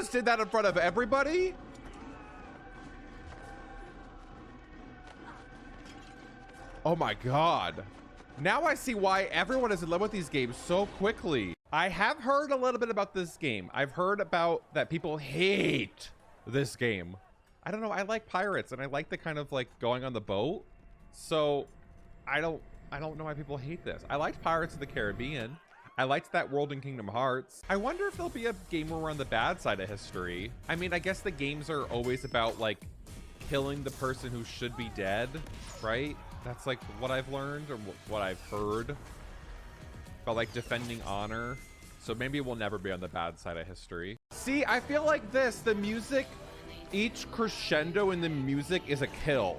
just did that in front of everybody? Oh my God. Now I see why everyone is in love with these games so quickly. I have heard a little bit about this game. I've heard about that people hate this game. I don't know. I like pirates and I like the kind of like going on the boat. So I don't know why people hate this. I liked Pirates of the Caribbean. I liked that world in Kingdom Hearts. I wonder if there'll be a game where we're on the bad side of history. I mean, I guess the games are always about like killing the person who should be dead, right? That's like what I've learned or what I've heard about like defending honor. So maybe we'll never be on the bad side of history. See, I feel like the music, each crescendo in the music is a kill.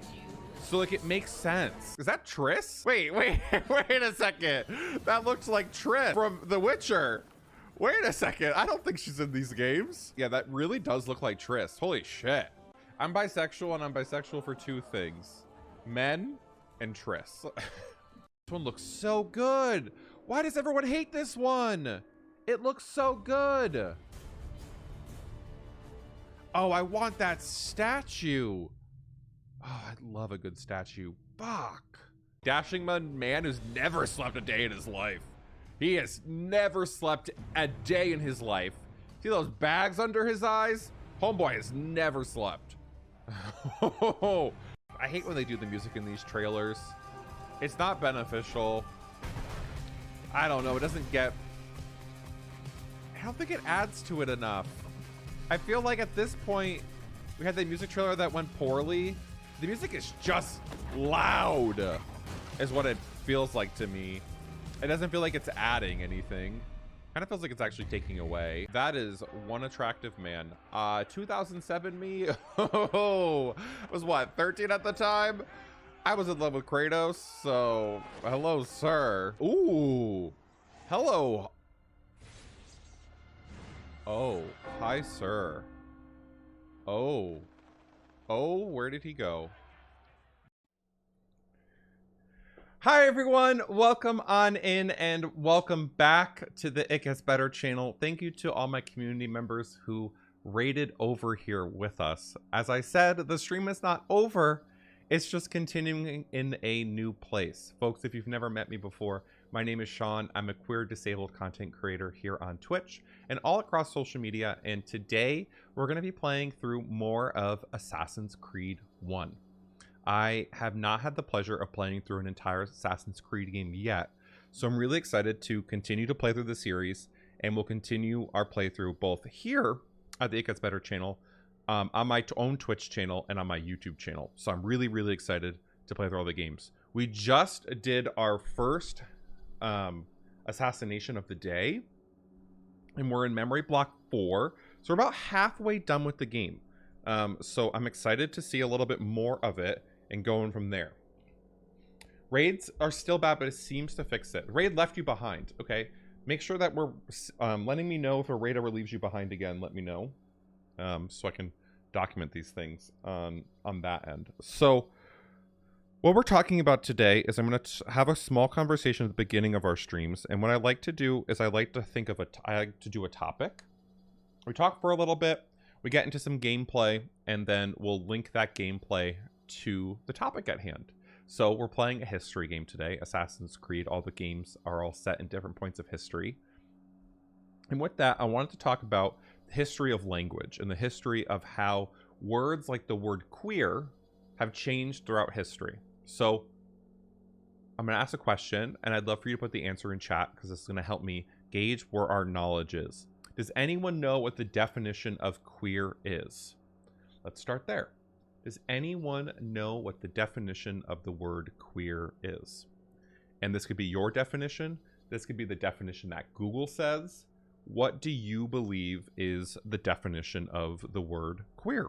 So like it makes sense. Is that Triss? Wait a second. That looks like Triss from The Witcher. Wait a second. I don't think she's in these games. Yeah, that really does look like Triss. Holy shit. I'm bisexual and I'm bisexual for two things. Men and Triss. This one looks so good. Why does everyone hate this one? It looks so good. Oh, I want that statue. Oh, I love a good statue. Fuck. Dashing man who's never slept a day in his life. He has never slept a day in his life. See those bags under his eyes? Homeboy has never slept. I hate when they do the music in these trailers. It's not beneficial. I don't know. It doesn't get... I don't think it adds to it enough. I feel like at this point, we had the music trailer that went poorly. The music is just loud, is what it feels like to me. It doesn't feel like it's adding anything. Kind of feels like it's actually taking away. That is one attractive man. 2007 me, oh, was what, 13 at the time? I was in love with Kratos, so hello, sir. Ooh, hello. Oh, hi, sir. Oh, where did he go? Hi everyone, welcome on in and welcome back to the It Gets Better channel. Thank you to all my community members who raided over here with us. As I said, the stream is not over, it's just continuing in a new place. Folks, if you've never met me before, my name is Sean. I'm a queer disabled content creator here on Twitch and all across social media, and today we're going to be playing through more of Assassin's Creed 1. I have not had the pleasure of playing through an entire Assassin's Creed game yet, so I'm really excited to continue to play through the series, and we'll continue our playthrough both here at the It Gets Better channel, on my own Twitch channel, and on my YouTube channel. So I'm really, really excited to play through all the games. We just did our first assassination of the day, and we're in memory block 4, so we're about halfway done with the game. So I'm excited to see a little bit more of it and going from there. Raids are still bad, but it seems to fix it. Raid left you behind. Okay, make sure that we're letting me know if a raid ever leaves you behind again. Let me know, so I can document these things on that end. So what we're talking about today is I'm going to have a small conversation at the beginning of our streams, and what I like to do is I like to think of I like to do a topic. We talk for a little bit, we get into some gameplay, and then we'll link that gameplay to the topic at hand. So we're playing a history game today, Assassin's Creed. All the games are all set in different points of history. And with that, I wanted to talk about the history of language and the history of how words like the word queer have changed throughout history. So I'm going to ask a question, and I'd love for you to put the answer in chat because it's going to help me gauge where our knowledge is. Does anyone know what the definition of queer is? Let's start there. Does anyone know what the definition of the word queer is? And this could be your definition. This could be the definition that Google says. What do you believe is the definition of the word queer?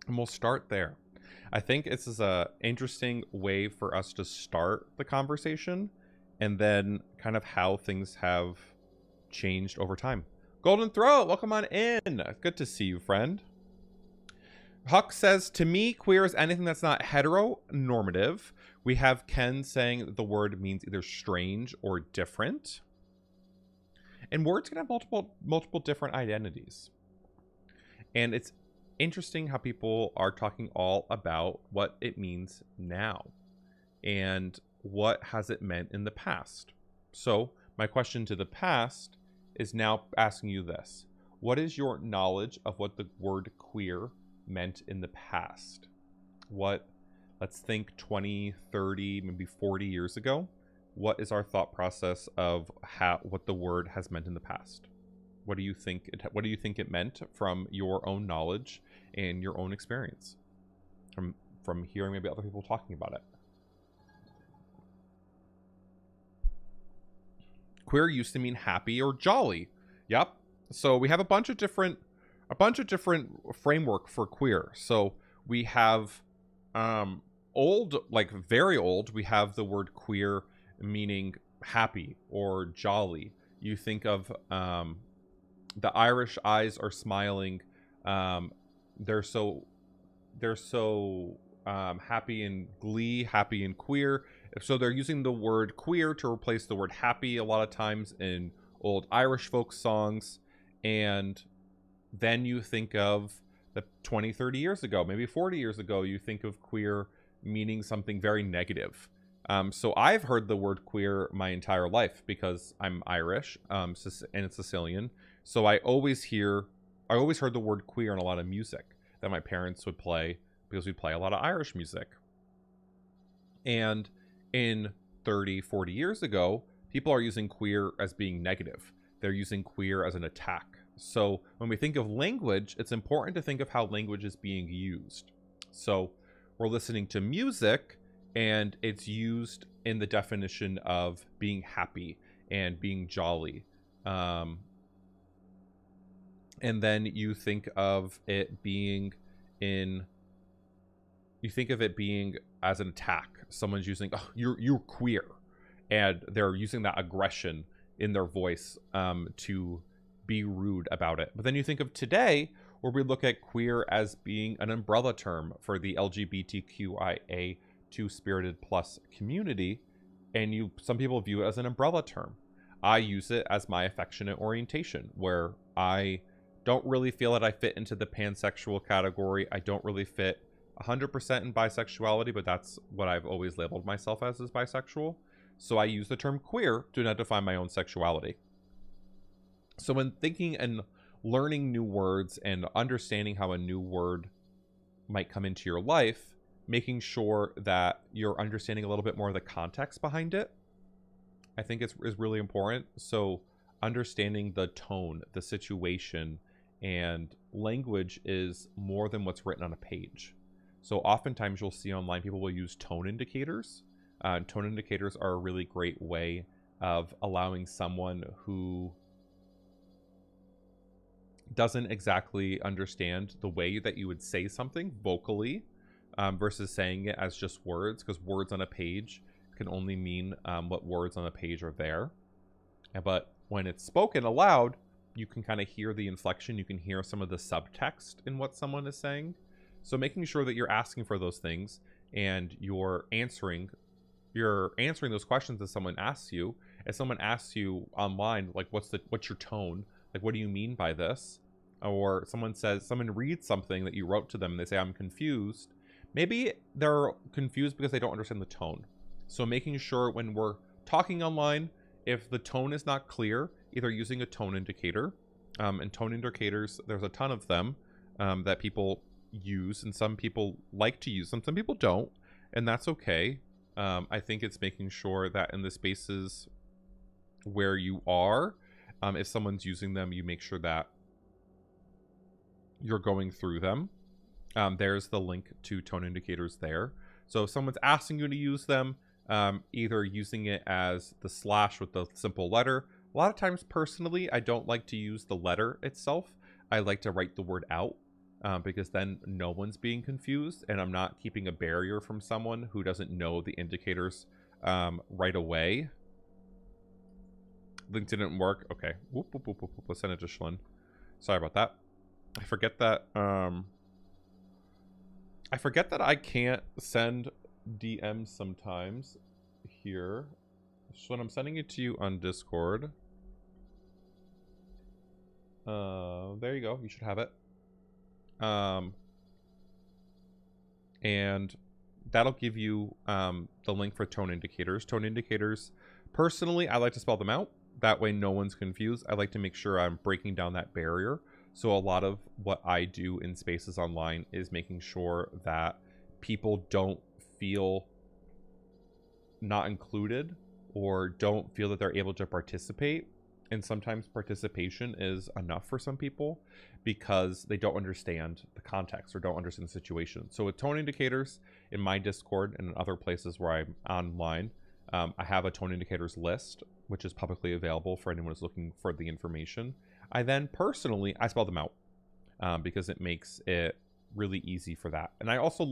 And we'll start there. I think this is an interesting way for us to start the conversation, and then kind of how things have changed over time. Golden Throat, welcome on in. Good to see you, friend. Huck says, to me, queer is anything that's not heteronormative. We have Ken saying that the word means either strange or different. And words can have multiple different identities. And it's interesting how people are talking all about what it means now and what has it meant in the past. So my question to the past is now asking you this. What is your knowledge of what the word queer meant in the past? Let's think 20, 30, maybe 40 years ago. What is our thought process of what the word has meant in the past? What do you think it meant from your own knowledge and your own experience? From hearing maybe other people talking about it. Queer used to mean happy or jolly. Yep. So we have a bunch of different framework for queer. So we have old, like very old, we have the word queer meaning happy or jolly. You think of the Irish eyes are smiling. They're so happy in glee, happy and queer. So they're using the word queer to replace the word happy a lot of times in old Irish folk songs. And then you think of the 20, 30 years ago, maybe 40 years ago, you think of queer meaning something very negative. So I've heard the word queer my entire life because I'm Irish and Sicilian. So I always heard the word queer in a lot of music that my parents would play because we play a lot of Irish music. And in 30, 40 years ago, people are using queer as being negative. They're using queer as an attack. So when we think of language, it's important to think of how language is being used. So we're listening to music and it's used in the definition of being happy and being jolly. And then you think of it being as an attack. Someone's using, oh, you're queer, and they're using that aggression in their voice to be rude about it. But then you think of today, where we look at queer as being an umbrella term for the LGBTQIA two-spirited plus community, and some people view it as an umbrella term. I use it as my affectionate orientation, where I don't really feel that I fit into the pansexual category. I don't really fit 100% in bisexuality, but that's what I've always labeled myself as bisexual. So I use the term queer to identify my own sexuality. So when thinking and learning new words and understanding how a new word might come into your life, making sure that you're understanding a little bit more of the context behind it, I think is really important. So understanding the tone, the situation, and language is more than what's written on a page. So oftentimes you'll see online people will use tone indicators. Tone indicators are a really great way of allowing someone who doesn't exactly understand the way that you would say something vocally versus saying it as just words, because words on a page can only mean what words on a page are there. But when it's spoken aloud, you can kind of hear the inflection. You can hear some of the subtext in what someone is saying. So making sure that you're asking for those things and you're answering those questions as someone asks you. If someone asks you online, like, what's your tone? Like, what do you mean by this? Or someone reads something that you wrote to them and they say, I'm confused. Maybe they're confused because they don't understand the tone. So making sure when we're talking online, if the tone is not clear, either using a tone indicator, and tone indicators, there's a ton of them that people use, and some people like to use them, some people don't, and that's okay. I think it's making sure that in the spaces where you are, if someone's using them, you make sure that you're going through them. There's the link to tone indicators there. So if someone's asking you to use them, either using it as the slash with the simple letter. A lot of times, personally, I don't like to use the letter itself. I like to write the word out because then no one's being confused, and I'm not keeping a barrier from someone who doesn't know the indicators right away. Link didn't work. Okay. Whoop, whoop, whoop, whoop, whoop. Let's send it to Shlin. Sorry about that. I forget that I can't send DMs sometimes here. Shlin, I'm sending it to you on Discord. There you go. You should have it. And that'll give you the link for tone indicators. Tone indicators, personally, I like to spell them out. That way no one's confused. I like to make sure I'm breaking down that barrier. So a lot of what I do in spaces online is making sure that people don't feel not included or don't feel that they're able to participate. And sometimes participation is enough for some people because they don't understand the context or don't understand the situation. So with tone indicators in my Discord and in other places where I'm online, I have a tone indicators list, which is publicly available for anyone who's looking for the information. I then personally, I spell them out because it makes it really easy for that. And I also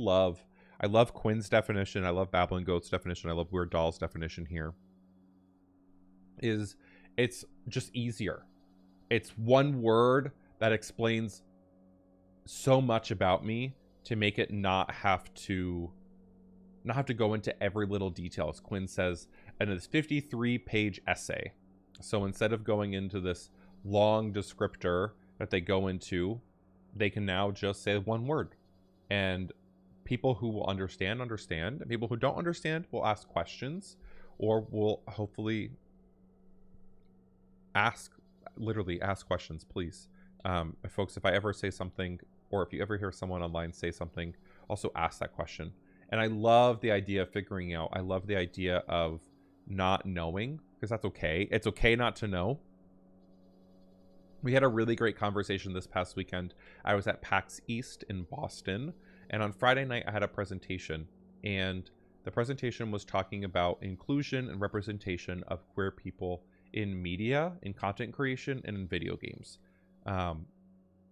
I love Quinn's definition. I love Babbling Goat's definition. I love Weird Doll's definition here. It's just easier. It's one word that explains so much about me to make it not have to go into every little detail, as Quinn says, and it's 53-page essay. So instead of going into this long descriptor that they go into, they can now just say one word. And people who will understand, and people who don't understand will ask questions or will hopefully literally ask questions, please. Folks, if I ever say something, or if you ever hear someone online say something, also ask that question. And I love the idea of figuring out. I love the idea of not knowing, because that's okay. It's okay not to know. We had a really great conversation this past weekend. I was at PAX East in Boston, and on Friday night I had a presentation, and the presentation was talking about inclusion and representation of queer people in media, in content creation, and in video games.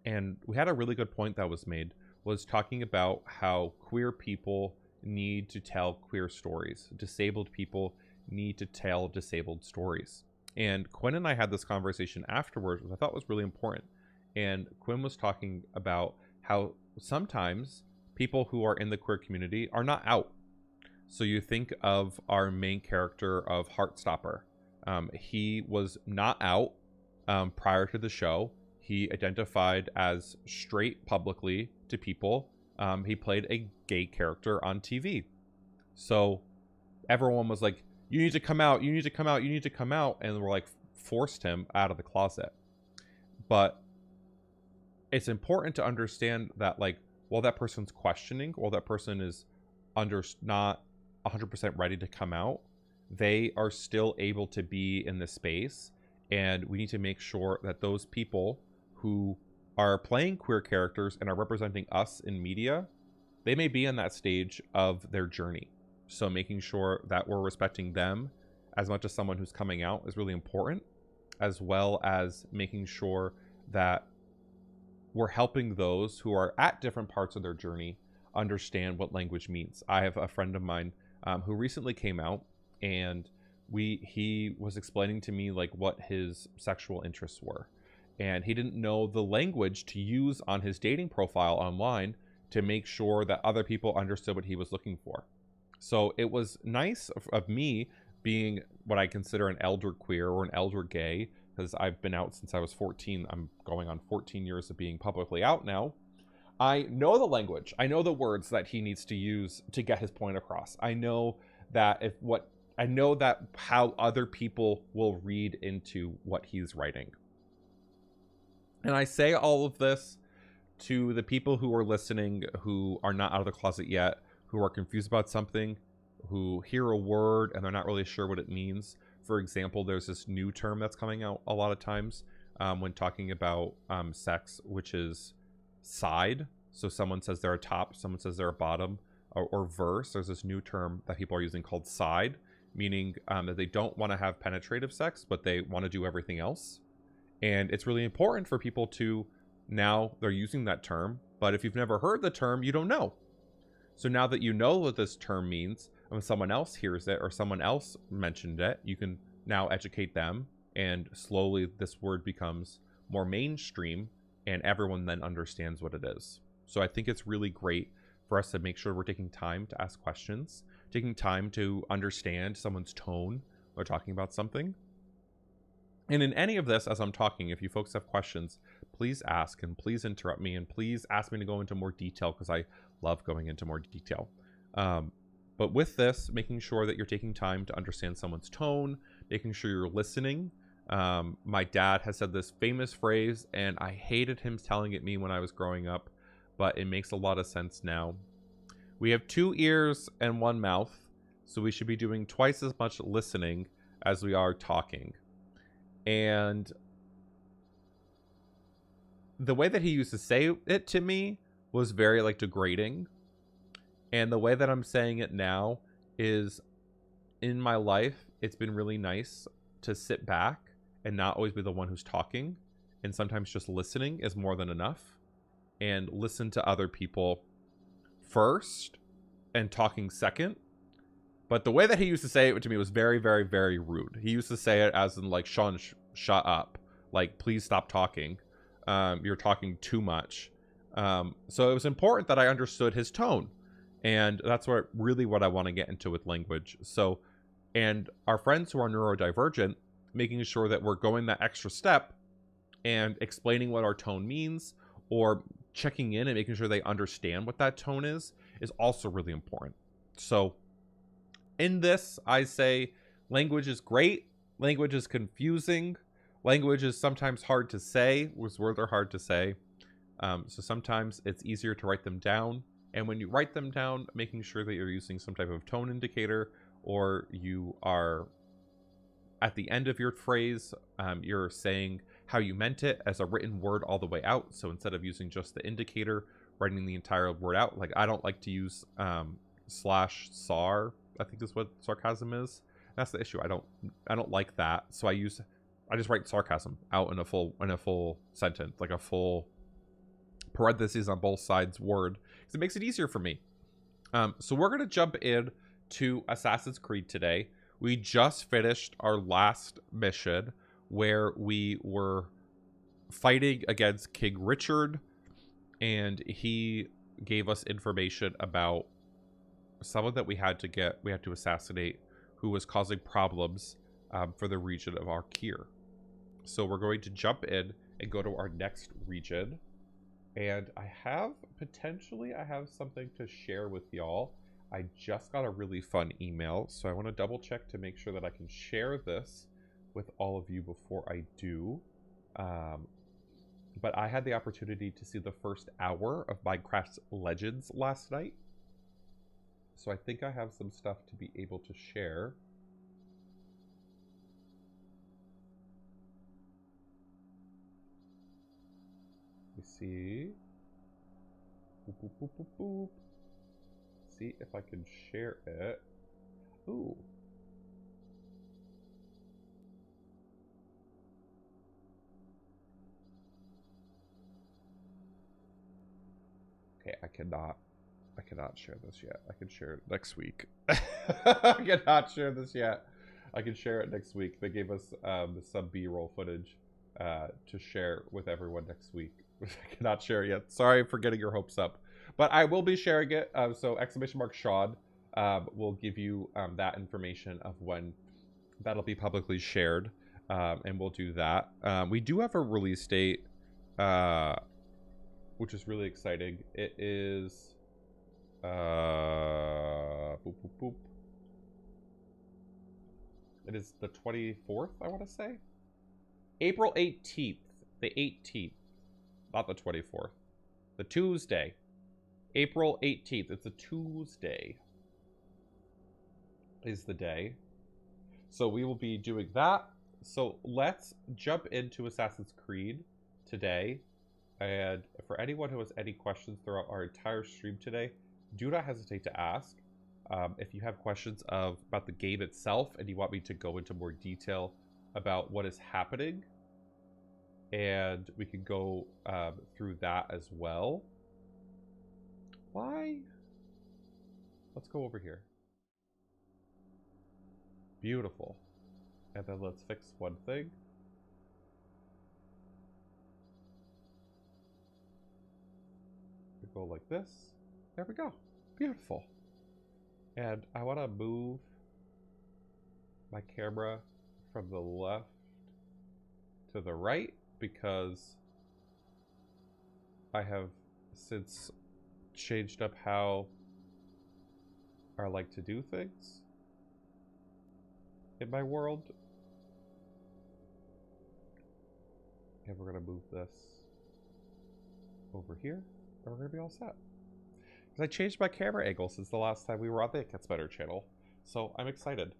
And we had a really good point that was made, was talking about how queer people need to tell queer stories. Disabled people need to tell disabled stories. And Quinn and I had this conversation afterwards, which I thought was really important. And Quinn was talking about how sometimes people who are in the queer community are not out. So you think of our main character of Heartstopper. He was not out prior to the show. He identified as straight publicly to people. He played a gay character on TV. So everyone was like, you need to come out, you need to come out, you need to come out. And we're like, forced him out of the closet. But it's important to understand that, like, while that person's questioning, while that person is not 100% ready to come out, they are still able to be in the space. And we need to make sure that those people who are playing queer characters and are representing us in media, they may be in that stage of their journey. So making sure that we're respecting them as much as someone who's coming out is really important, as well as making sure that we're helping those who are at different parts of their journey understand what language means. I have a friend of mine who recently came out, and he was explaining to me like what his sexual interests were, and he didn't know the language to use on his dating profile online to make sure that other people understood what he was looking for. So it was nice of me, being what I consider an elder queer or an elder gay, because I've been out since I was 14. I'm going on 14 years of being publicly out now. I know the language. I know the words that he needs to use to get his point across. I know that how other people will read into what he's writing. And I say all of this to the people who are listening, who are not out of the closet yet, who are confused about something, who hear a word and they're not really sure what it means. For example, there's this new term that's coming out a lot of times when talking about sex, which is side. So someone says they're a top, someone says they're a bottom, or verse. There's this new term that people are using called side, meaning that they don't want to have penetrative sex, but they want to do everything else. And it's really important for people to, now they're using that term, but if you've never heard the term, you don't know. So now that you know what this term means, when someone else hears it or someone else mentioned it, you can now educate them, and slowly this word becomes more mainstream and everyone then understands what it is. So I think it's really great for us to make sure we're taking time to ask questions, taking time to understand someone's tone or talking about something. And in any of this, as I'm talking, if you folks have questions, please ask and please interrupt me and please ask me to go into more detail because I love going into more detail. But with this, making sure that you're taking time to understand someone's tone, making sure you're listening. My dad has said this famous phrase, and I hated him telling it me when I was growing up, but it makes a lot of sense now. We have 2 ears and 1 mouth, so we should be doing twice as much listening as we are talking. And the way that he used to say it to me was very like degrading. And the way that I'm saying it now is, in my life, it's been really nice to sit back and not always be the one who's talking. And sometimes just listening is more than enough. And listen to other people first and talking second. But the way that he used to say it to me was very, very, very rude. He used to say it as in like, Shawn, shut up. Like, please stop talking. You're talking too much. So it was important that I understood his tone. And that's what I want to get into with language. So, and our friends who are neurodivergent, making sure that we're going that extra step and explaining what our tone means, or checking in and making sure they understand what that tone is also really important. So in this, I say language is great. Language is confusing. Language is sometimes hard to say. Words are hard to say. So sometimes it's easier to write them down. And when you write them down, making sure that you're using some type of tone indicator, or you are at the end of your phrase, you're saying how you meant it as a written word all the way out. So instead of using just the indicator, writing the entire word out. Like, I don't like to use slash sar, I think is what sarcasm is. That's the issue. I don't like that. So I just write sarcasm out in a full sentence, like a full parentheses on both sides word, because it makes it easier for me. So we're going to jump in to Assassin's Creed today. We just finished our last mission where we were fighting against King Richard, and he gave us information about someone that we had to assassinate, who was causing problems for the region of Arkir. So we're going to jump in and go to our next region. And I have something to share with y'all. I just got a really fun email, so I want to double check to make sure that I can share this with all of you before I do. But I had the opportunity to see the first hour of Minecraft Legends last night. So I think I have some stuff to be able to share. Let me see. Boop, boop, boop, boop, boop. See if I can share it. Ooh. Okay, I cannot share this yet. I can share it next week. I cannot share this yet. I can share it next week. They gave us some B-roll footage to share with everyone next week. I cannot share it yet. Sorry for getting your hopes up. But I will be sharing it. So !Shawn will give you that information of when that'll be publicly shared. And we'll do that. We do have a release date, which is really exciting. It is... boop, boop, boop. It is the 24th, I want to say. April 18th. The 18th. Not the 24th. The Tuesday. April 18th. It's a Tuesday. Is the day. So we will be doing that. So let's jump into Assassin's Creed today. And for anyone who has any questions throughout our entire stream today, do not hesitate to ask. If you have questions about the game itself and you want me to go into more detail about what is happening, and we can go through that as well. Why? Let's go over here. Beautiful. And then let's fix one thing. We go like this. There we go. Beautiful. And I want to move my camera from the left to the right because I have since changed up how I like to do things in my world. And we're going to move this over here, and we're going to be all set. Because I changed my camera angle since the last time we were on the It Gets Better channel. So I'm excited.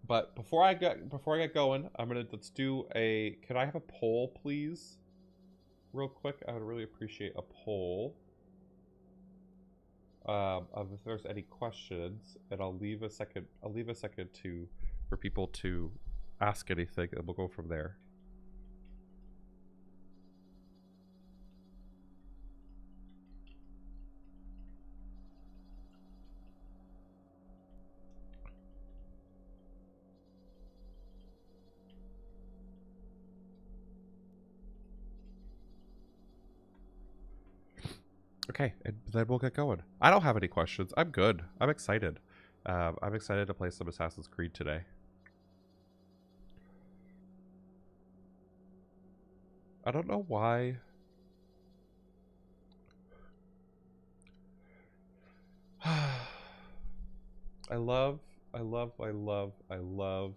But before I get going, let's do a, can I have a poll, please? Real quick, I would really appreciate a poll of if there's any questions, and I'll leave a second for people to ask anything, and we'll go from there. Okay, and then we'll get going. I don't have any questions. I'm good. I'm excited. I'm excited to play some Assassin's Creed today. I don't know why. I love when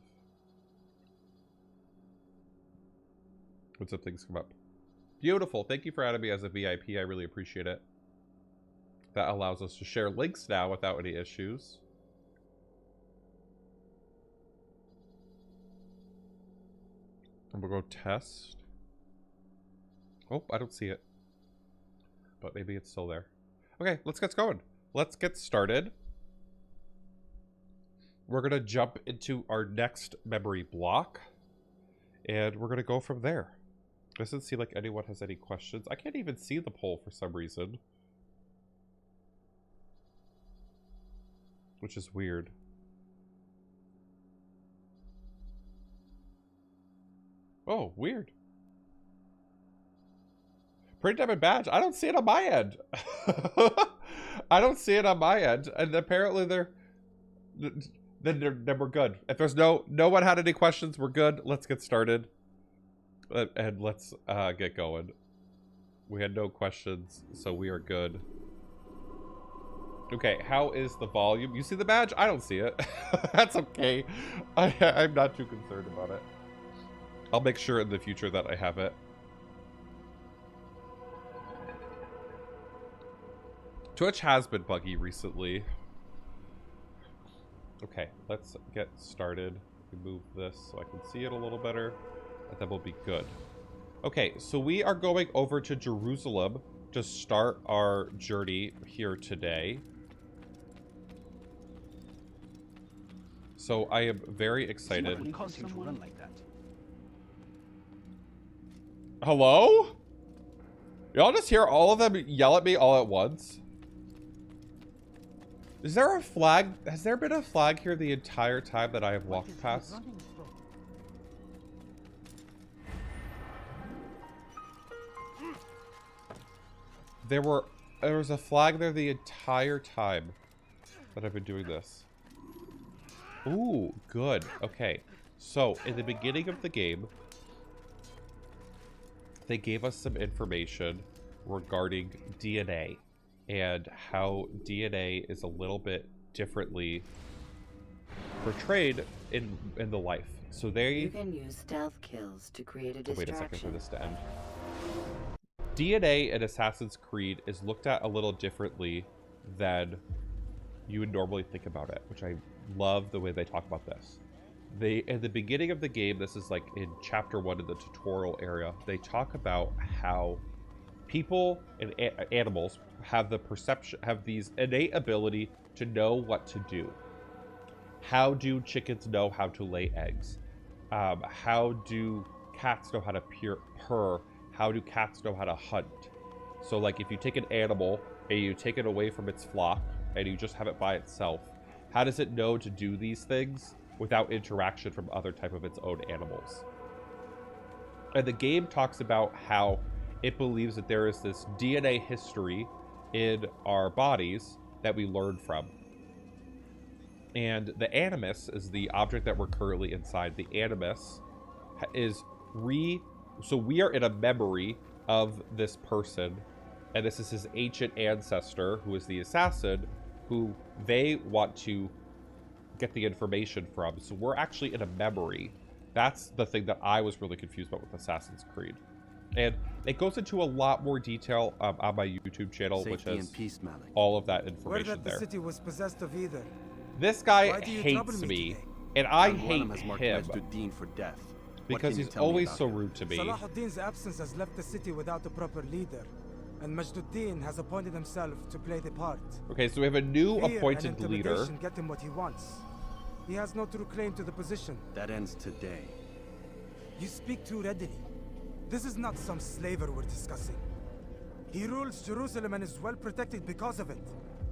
some things come up. Beautiful. Thank you for adding me as a VIP. I really appreciate it. That allows us to share links now without any issues. And we'll go test. Oh, I don't see it. But maybe it's still there. Okay, let's get going. Let's get started. We're going to jump into our next memory block. And we're going to go from there. Doesn't seem like anyone has any questions. I can't even see the poll for some reason. Which is weird. Oh, weird. Print diamond badge. I don't see it on my end. I don't see it on my end. And apparently then we're good. If there's no one had any questions, we're good. Let's get started. And let's get going. We had no questions, so we are good. Okay, how is the volume? You see the badge? I don't see it. That's okay. I'm not too concerned about it. I'll make sure in the future that I have it. Twitch has been buggy recently. Okay, let's get started. Move this so I can see it a little better, and then we'll be good. Okay, so we are going over to Jerusalem to start our journey here today. So I am very excited. Hello? Y'all just hear all of them yell at me all at once? Is there a flag? Has there been a flag here the entire time that I have walked past? There was a flag there the entire time that I've been doing this. Ooh, good. Okay. So, in the beginning of the game, they gave us some information regarding DNA and how DNA is a little bit differently portrayed in the life. So you can use stealth kills to create a distraction. Wait a second for this to end. DNA in Assassin's Creed is looked at a little differently than you would normally think about it, which I love the way they talk about this. In the beginning of the game, this is like in chapter 1 in the tutorial area, they talk about how people and animals have these innate ability to know what to do. How do chickens know how to lay eggs? How do cats know how to purr? How do cats know how to hunt? So like if you take an animal and you take it away from its flock and you just have it by itself, how does it know to do these things without interaction from other type of its own animals? And the game talks about how it believes that there is this DNA history in our bodies that we learn from. And the animus is the object that we're currently inside. The animus is So we are in a memory of this person, and this is his ancient ancestor, who is the assassin, who they want to get the information from. So we're actually in a memory. That's the thing that I was really confused about with Assassin's Creed. And it goes into a lot more detail on my YouTube channel, which has all of that information there. The city was possessed of either. This guy hates me, and I hate him for death. because he's always so rude to me. Salahuddin's absence has left the city without a proper leader, and Majduddin has appointed himself to play the part. Okay, so we have a new Fear appointed and leader. intimidation get him what he wants. He has no true claim to the position. That ends today. You speak too readily. This is not some slaver we're discussing. He rules Jerusalem and is well protected because of it.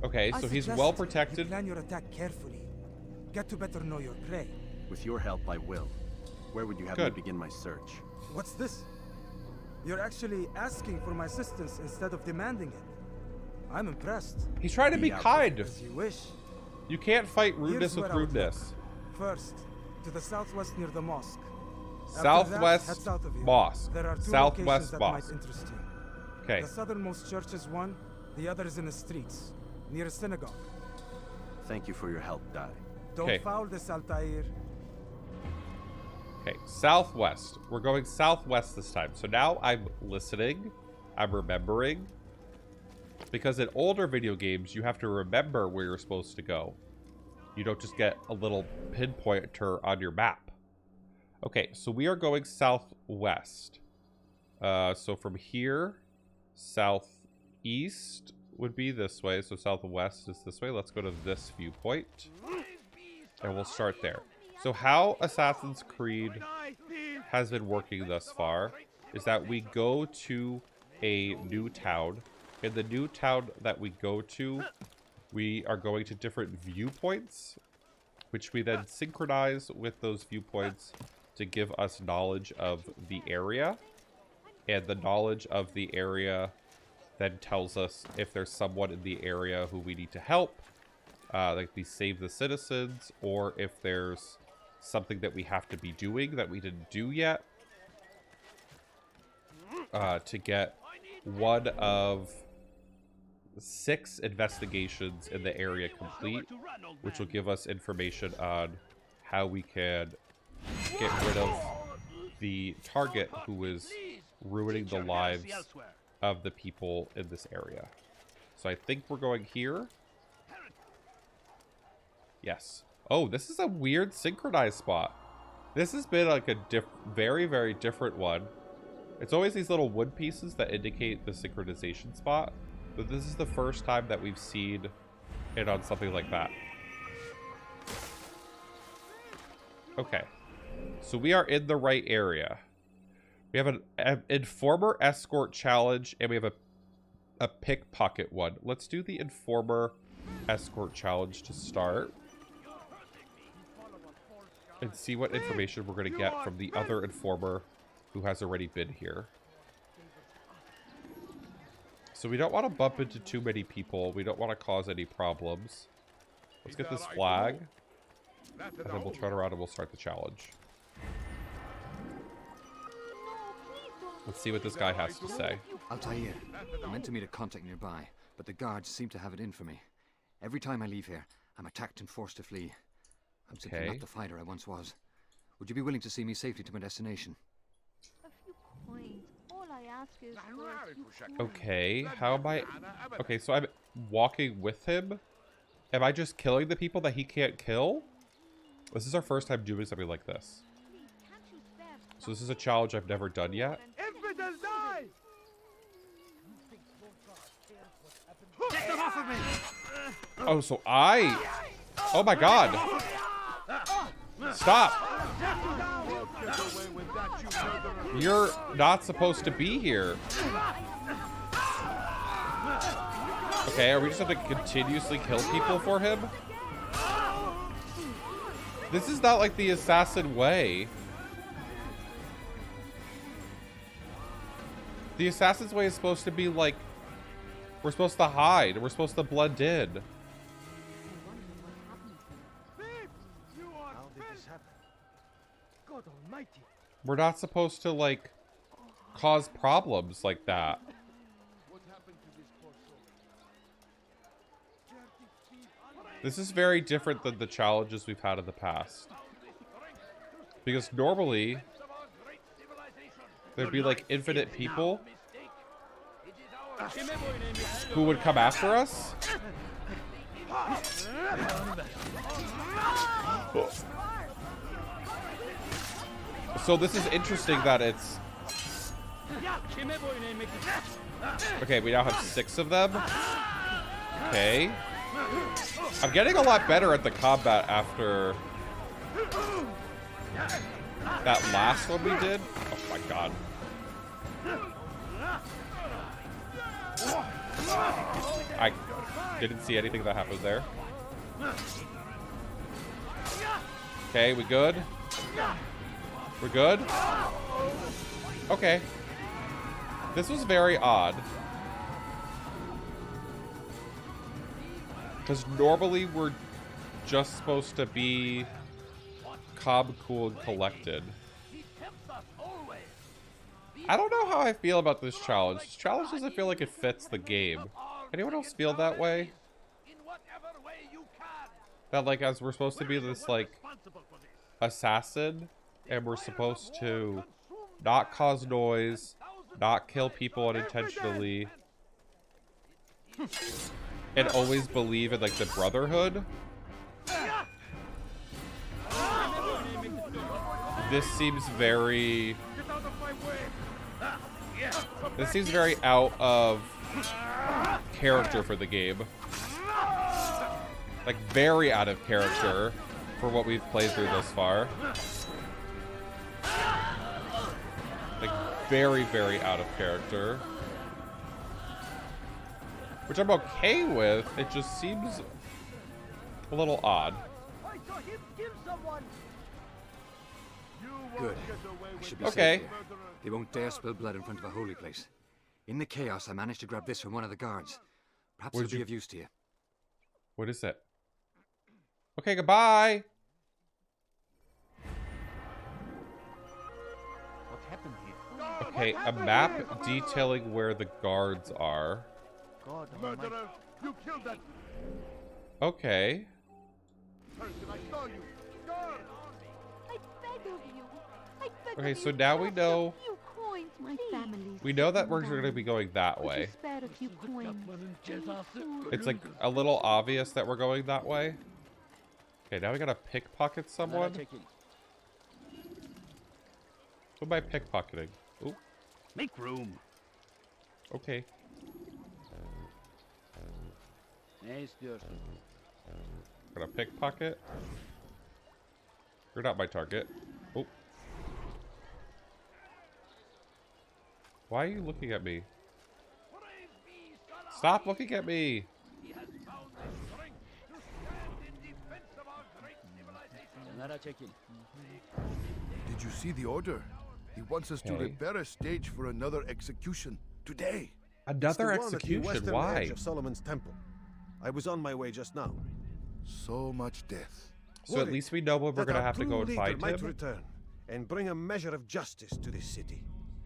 Okay, so he's well protected. You plan your attack carefully. Get to better know your prey. With your help, I will. Where would you have me begin my search? What's this? You're actually asking for my assistance instead of demanding it. I'm impressed. He's trying to be kind. As you wish. You can't fight rudeness with rudeness. First, to the southwest near the mosque. Southwest head south of you. mosque. There are two Southwest locations that mosque. might interest you. Okay. The southernmost church is one, the other is in the streets, near a synagogue. Thank you for your help, Dai. Don't foul this, Altair. Okay, southwest. We're going southwest this time. So now I'm listening. I'm remembering. Because in older video games, you have to remember where you're supposed to go. You don't just get a little pinpointer on your map. Okay, so we are going southwest. So from here, southeast would be this way. So southwest is this way. Let's go to this viewpoint. And we'll start there. So how Assassin's Creed has been working thus far is that we go to a new town. In the new town that we go to, we are going to different viewpoints, which we then synchronize with those viewpoints to give us knowledge of the area. And the knowledge of the area then tells us if there's someone in the area who we need to help, like we save the citizens, or if there's something that we have to be doing that we didn't do yet, to get one of 6 investigations in the area complete, which will give us information on how we can get rid of the target who is ruining the lives of the people in this area. So I think we're going here. Yes. Oh, this is a weird synchronized spot. This has been like a very, very different one. It's always these little wood pieces that indicate the synchronization spot. But this is the first time that we've seen it on something like that. Okay. So we are in the right area. We have an Informer Escort Challenge, and we have a Pickpocket one. Let's do the Informer Escort Challenge to start. And see what information we're going to get from the other Informer who has already been here. So we don't want to bump into too many people. We don't want to cause any problems. Let's get this flag. And then we'll turn around and we'll start the challenge. Let's see what this guy has to say. Altair, I meant to meet a contact nearby, but the guards seem to have it in for me. Every time I leave here, I'm attacked and forced to flee. I'm simply not the fighter I once was. Would you be willing to see me safely to my destination? A few coins. All I ask is Okay, how am I... Okay, so I'm walking with him? Am I just killing the people that he can't kill? This is our first time doing something like this. So this is a challenge I've never done yet. Get them off of me! Oh, so I... Oh my god! Stop! You're not supposed to be here. Okay, are we just have to continuously kill people for him? This is not like the assassin way. The assassin's way is supposed to be like, we're supposed to hide, we're supposed to blend in. How did this happen? God Almighty! We're not supposed to, like, cause problems like that. This is very different than the challenges we've had in the past. Because normally, there'd be, like, infinite people who would come after us. So this is interesting that it's... Okay, we now have 6 of them. Okay. I'm getting a lot better at the combat after that last one we did. Oh my god. I didn't see anything that happened there. Okay, we good? We're good? Okay. This was very odd. Because normally we're just supposed to be calm, cool, and collected. I don't know how I feel about this challenge. This challenge doesn't feel like it fits the game. Anyone else feel that way? That, like, as we're supposed to be this, like, assassin, and we're supposed to not cause noise, not kill people unintentionally, and always believe in, like, the brotherhood. This seems very... This seems very out of character for the game. Like, very out of character for what we've played through thus far. Like, very, very out of character. Which I'm okay with. It just seems a little odd. Good. I should be Okay. safe here. They won't dare spill blood in front of a holy place. In the chaos, I managed to grab this from one of the guards. Perhaps it'll be of use to you. What is it? Okay, goodbye. What happened here? Okay, a map detailing where the guards are. God, Murderer, you killed that Okay. person. I saw you. Guard! I beg of you. I beg Okay, of so you, now we just know- a few coins, My please. family's We know that we're dying. going to be going that Would you way. spare a few coins? It's like a little obvious that we're going that way. Okay, now we gotta pickpocket someone. What am I pickpocketing? Ooh, Make room. okay. Ne istiyorsun? Gonna pickpocket. You're not my target. Oh. Why are you looking at me? Stop looking at me! Kenara çekil. Did you see the order? He wants us to Okay. prepare a stage for another execution today. Another It's the one at the execution, western why? edge of Solomon's temple. I was on my way just now. So much death. So at least we know when we're that gonna our have to true go and leader find might him. return and bring a measure of justice to this city.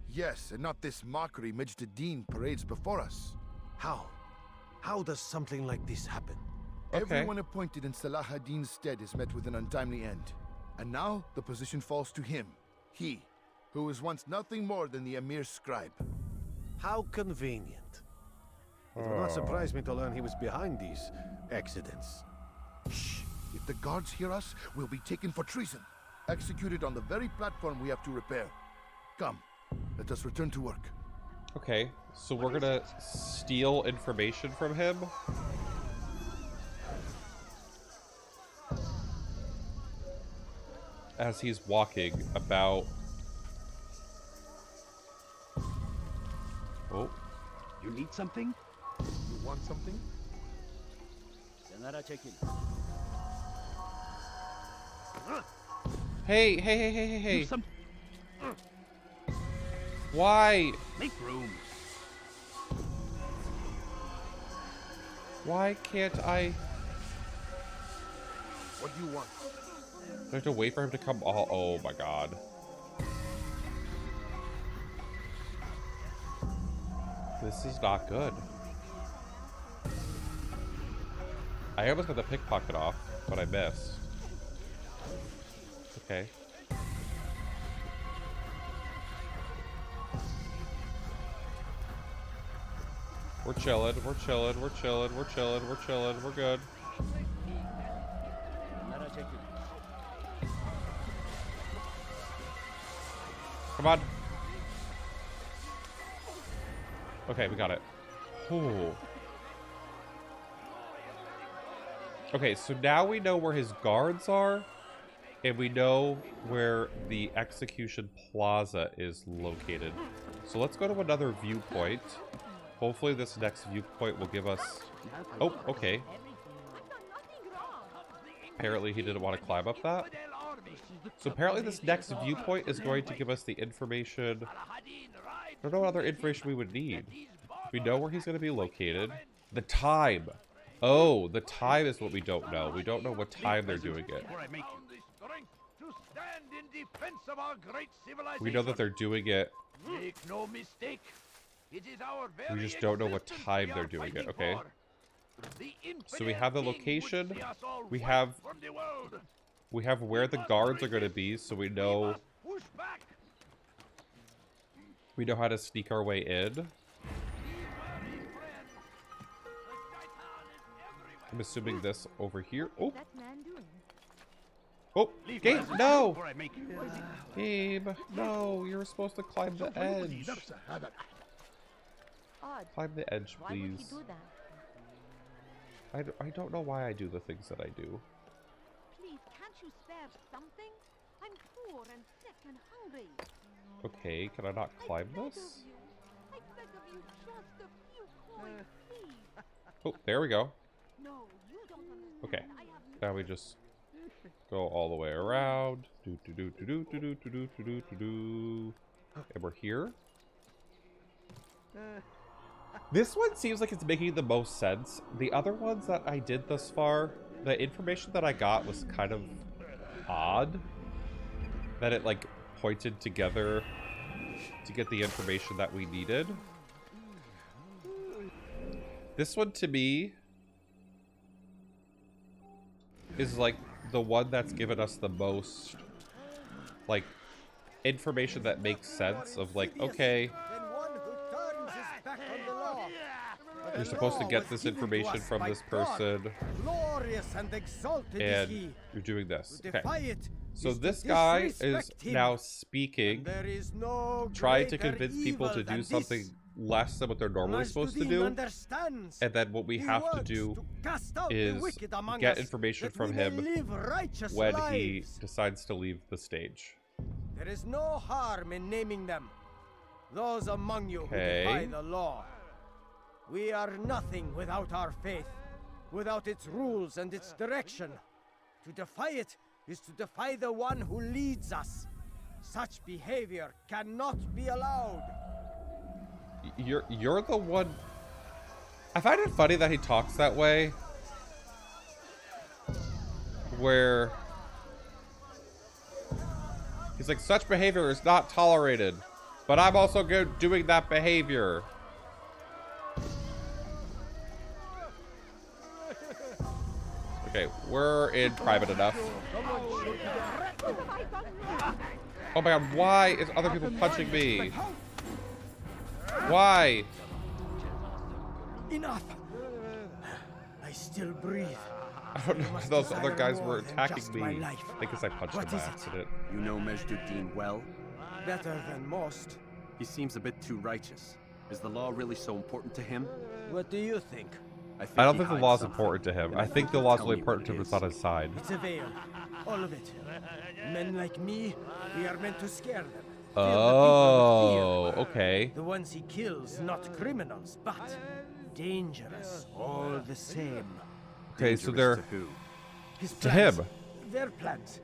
Yes, and not this mockery Dean parades before us. How? How does something like this happen? Okay. Everyone appointed in Salah ad-Din's stead is met with an untimely end. And now the position falls to him. He, who was once nothing more than the Emir's scribe. How convenient. It will not surprise me to learn he was behind these accidents. Shh! If the guards hear us, we'll be taken for treason. Executed on the very platform we have to repair. Come, let us return to work. Okay, so we're gonna steal information from him. As he's walking about... Oh, You need something? You want something? Kenara çekil. hey, hey, hey, hey, hey, Do hey. some. Why? Make room. Why can't I... What do you want? Do I have to wait for him to come? Oh my god. This is not good. I almost got the pickpocket off, but I missed. Okay. We're chilling, we're chilling, we're chilling, we're chilling, we're chilling, we're good. Come on. Okay, we got it. Ooh. Okay, so now we know where his guards are, and we know where the execution plaza is located. So let's go to another viewpoint. Hopefully this next viewpoint will give us... Oh, okay. Apparently he didn't want to climb up that. So apparently this next viewpoint is going to give us the information... I don't know what other information we would need. We know where he's going to be located. The time. Oh, the time is what we don't know. We don't know what time they're doing it. We know that they're doing it. Make no mistake. It is our We just don't know what time they're doing it, okay? So we have the location. We have where the guards are going to be, so we know how to sneak our way in. I'm assuming this over here. Oh. Oh, Gabe, no! Gabe, no, you're supposed to climb the edge. Climb the edge, please. I don't know why I do the things that I do. Please, can't you spare something? I'm poor and sick and hungry. Okay, can I not climb this? I beg of you, just a few coins, please. Oh, there we go. No, you don't understand. Okay, now we just go all the way around. Do do do do do do do do do do do. And we're here. This one seems like it's making the most sense. The other ones that I did thus far, the information that I got was kind of odd. That it like pointed together to get the information that we needed. This one to me is like the one that's given us the most like information that makes sense of like, okay, you're supposed to get this information from this person and you're doing this. Okay, so this guy is now speaking, trying to convince people to do something less than what they're normally supposed to do, and then what we have to do is get information from him when he decides to leave the stage. There is no harm in naming them. Those among you who defy the law. We are nothing without our faith, without its rules and its direction. To defy it is to defy the one who leads us. Such behavior cannot be allowed. You're the one. I find it funny that he talks that way. Where he's like, such behavior is not tolerated, but I'm also good doing that behavior. Okay, we're in private enough. Oh my god, why is other people punching me? Why? Enough. I still breathe. I don't know if those other guys were attacking me. I guess I punched them by accident. You know Majduddin well? Better than most. He seems a bit too righteous. Is the law really so important to him? What do you think? I don't think the law's important to him. I think the law's really important to him. It's on his side. It's a veil. All of it. Men like me, we are meant to scare them. Oh, okay. The ones he kills, not criminals, but dangerous all the same. Okay, so they're to him. Their plans.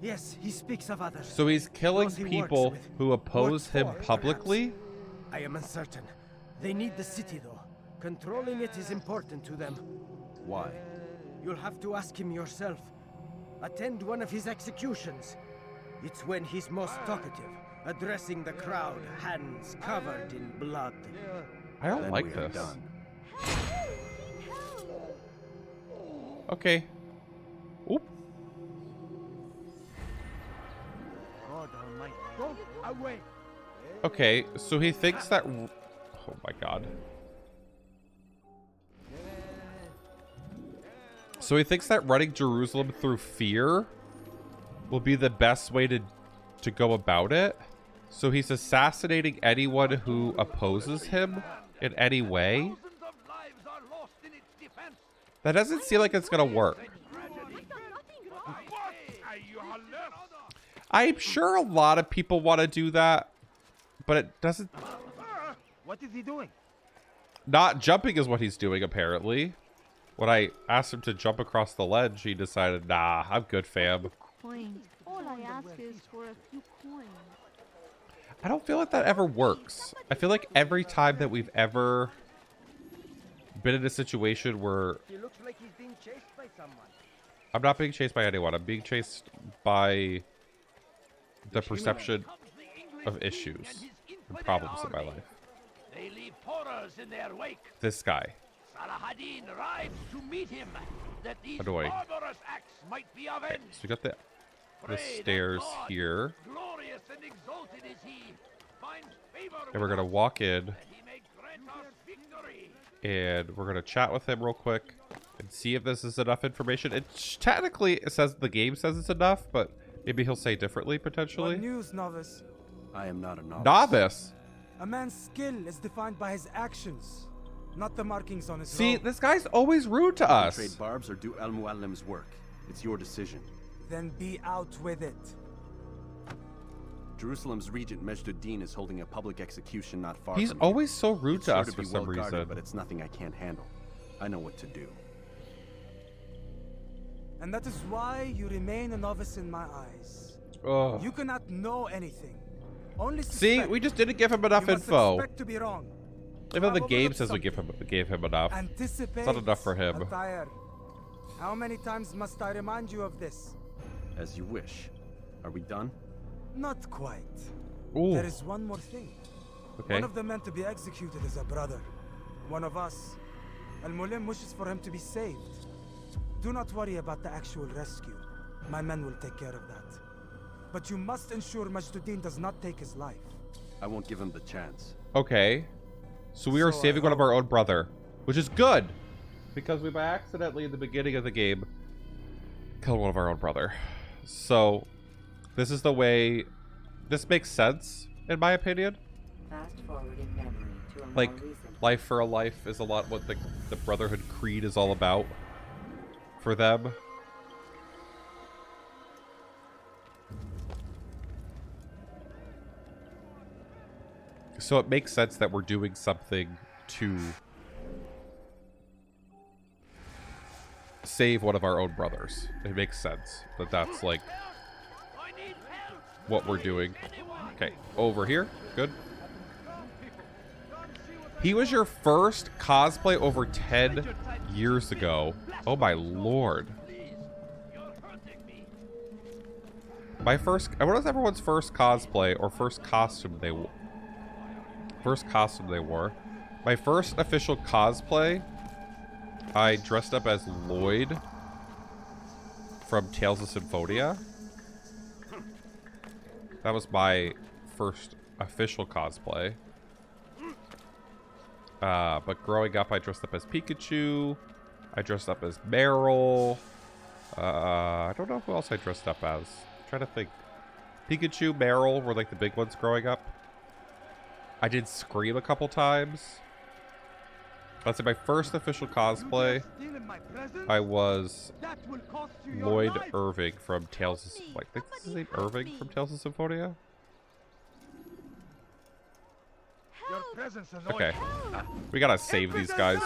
Yes, he speaks of others. So he's killing people who oppose him publicly? I am uncertain. They need the city though. Controlling it is important to them. Why? You'll have to ask him yourself. Attend one of his executions. It's when he's most talkative, addressing the crowd, hands covered in blood. I don't like this. Okay. Oop. Okay, so he thinks that... Oh my god. So he thinks that running Jerusalem through fear will be the best way to go about it. So he's assassinating anyone who opposes him in any way. That doesn't seem like it's gonna work. I'm sure a lot of people want to do that, but it doesn't... What is he doing? Not jumping is what he's doing, apparently. When I asked him to jump across the ledge, he decided, nah, I'm good, fam. Coins. All I ask is for a few coins. I don't feel like that ever works. I feel like every time that we've ever been in a situation where... He looks like he's being chased by someone. I'm not being chased by anyone. I'm being chased by the perception of issues and problems in my life. They leave horrors in their wake. This guy. Saladin rides to meet him, that these Annoying. barbarous acts might be avenged. So we got the stairs here. Glorious and exalted is he. Finds favor And we're gonna walk in that he may grant us victory. and we're gonna chat with him real quick and see if this is enough information. It technically it says the game says it's enough, but maybe he'll say differently potentially. What news, novice? I am not a novice. Novice. A man's skill is defined by his actions, not the markings on his See, robe. this guy's always rude to us. Trade barbs or do Al Muallim's work. It's your decision. Then be out with it. Jerusalem's regent Majd-ud-Din is holding a public execution not far He's from always so rude it's to sure us to for be some well guarded, reason. but it's nothing I can't handle. I know what to do. And that is why you remain a novice in my eyes. Ugh. You cannot know anything. Only See, suspect. we just didn't give him enough You must info. expect to be wrong. Even though the I've game overlooked says we gave him enough. Anticipate. It's not enough for him. Attire. How many times must I remind you of this? As you wish. Are we done? Not quite. Ooh. There is one more thing. Okay. One of the men to be executed is a brother. One of us. Al-Mulim wishes for him to be saved. Do not worry about the actual rescue. My men will take care of that. But you must ensure Majd-ud-Din does not take his life. I won't give him the chance. Okay. So we are So I saving one of hope- our own brother, which is good. Because we by accidentally in the beginning of the game killed one of our own brother. So this is the way this makes sense, in my opinion. Fast forwarding memory to a Like, more recent life for a life is a lot what the Brotherhood Creed is all about for them. So it makes sense that we're doing something to save one of our own brothers. It makes sense that that's like what we're doing. Okay, over here. Good. He was your first cosplay over 10 years ago. Oh my lord. My first... What was everyone's first cosplay or first costume they wore? First costume they wore. My first official cosplay, I dressed up as Lloyd from Tales of Symphonia. That was my first official cosplay. But growing up, I dressed up as Pikachu. I dressed up as Meryl. I don't know who else I dressed up as. I'm trying to think. Pikachu, Meryl were like the big ones growing up. I did Scream a couple times. That's my first official cosplay. I was Lloyd Irving from Tales of... Like, I think this is his name, Irving from Tales of Symphonia? Okay. We gotta save these guys.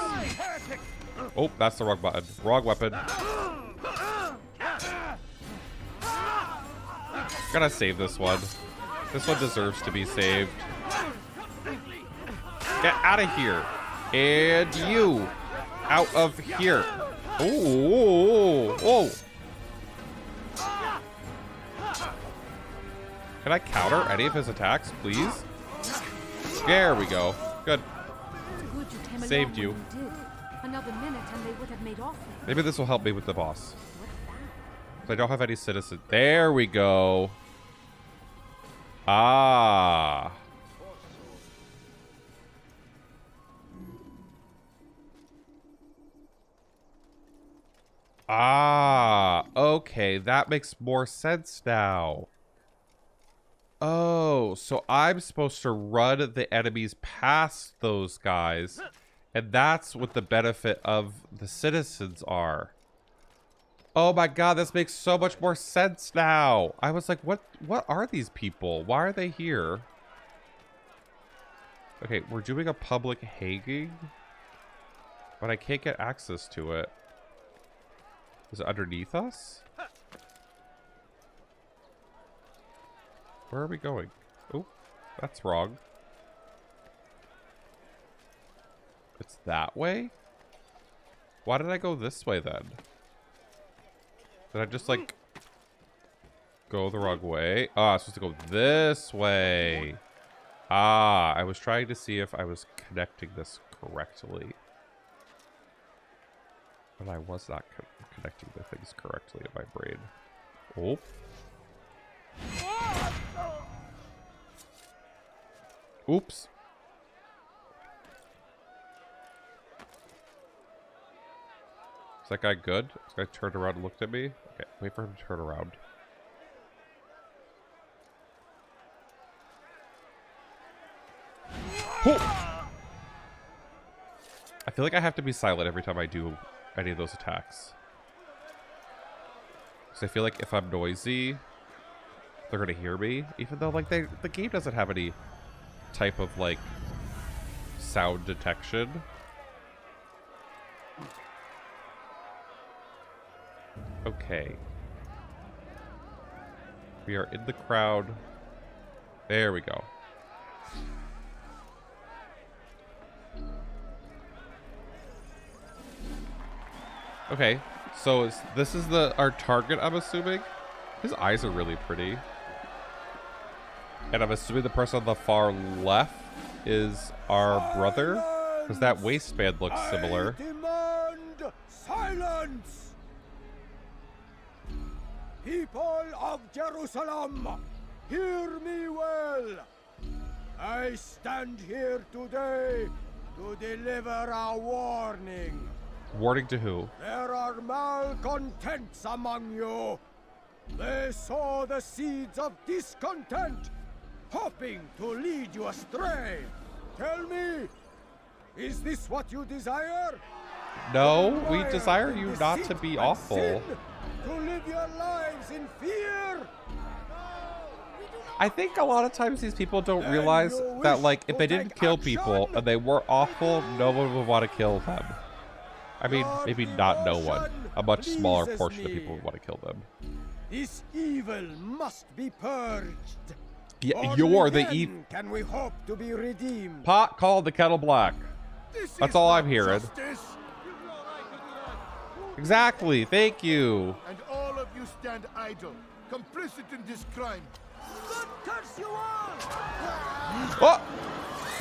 Oh, that's the wrong button. Wrong weapon. Gotta save this one. This one deserves to be saved. Get out of here. And you. Out of here. Oh, oh, oh. Can I counter any of his attacks, please? There we go. Good. you came Saved along you. when you did. Another minute and they would have made off. Maybe this will help me with the boss. I don't have any citizens. There we go. Ah. Ah. Okay, that makes more sense now. Oh, so I'm supposed to run the enemies past those guys, and that's what the benefit of the citizens are. Oh my god, this makes so much more sense now. I was like, what are these people? Why are they here? Okay, we're doing a public hanging, but I can't get access to it. Is it underneath us? Where are we going? Oh, that's wrong. It's that way? Why did I go this way then? Did I just like go the wrong way? Oh, I was supposed to go this way. Ah, I was trying to see if I was connecting this correctly. But I was not connecting the things correctly in my brain. Oh. Oops. Is that guy good? This guy turned around and looked at me? Okay, wait for him to turn around. Oh! I feel like I have to be silent every time I do any of those attacks. Because I feel like if I'm noisy, they're gonna hear me. Even though like the game doesn't have any type of like sound detection. Okay. We are in the crowd. There we go. Okay, so this is our target, I'm assuming. His eyes are really pretty. And I'm assuming the person on the far left is our brother, because that waistband looks similar. I demand silence! People of Jerusalem, hear me well. I stand here today to deliver a warning. Warning to who? There are malcontents among you. They sow the seeds of discontent, hoping to lead you astray. Tell me, is this what you desire? No, we desire you not to be awful. To live your lives in fear? I think a lot of times these people don't realize that, like, if they didn't kill people and they were awful, no one would want to kill them. I mean, maybe not no one. A much smaller portion of people would want to kill them. This evil must be purged. Yeah, you're the evil. Can we hope to be redeemed? Pot called the kettle black. That's all I'm hearing. Exactly. Thank you. And all of you stand idle, complicit in this crime. God curse you all! Oh!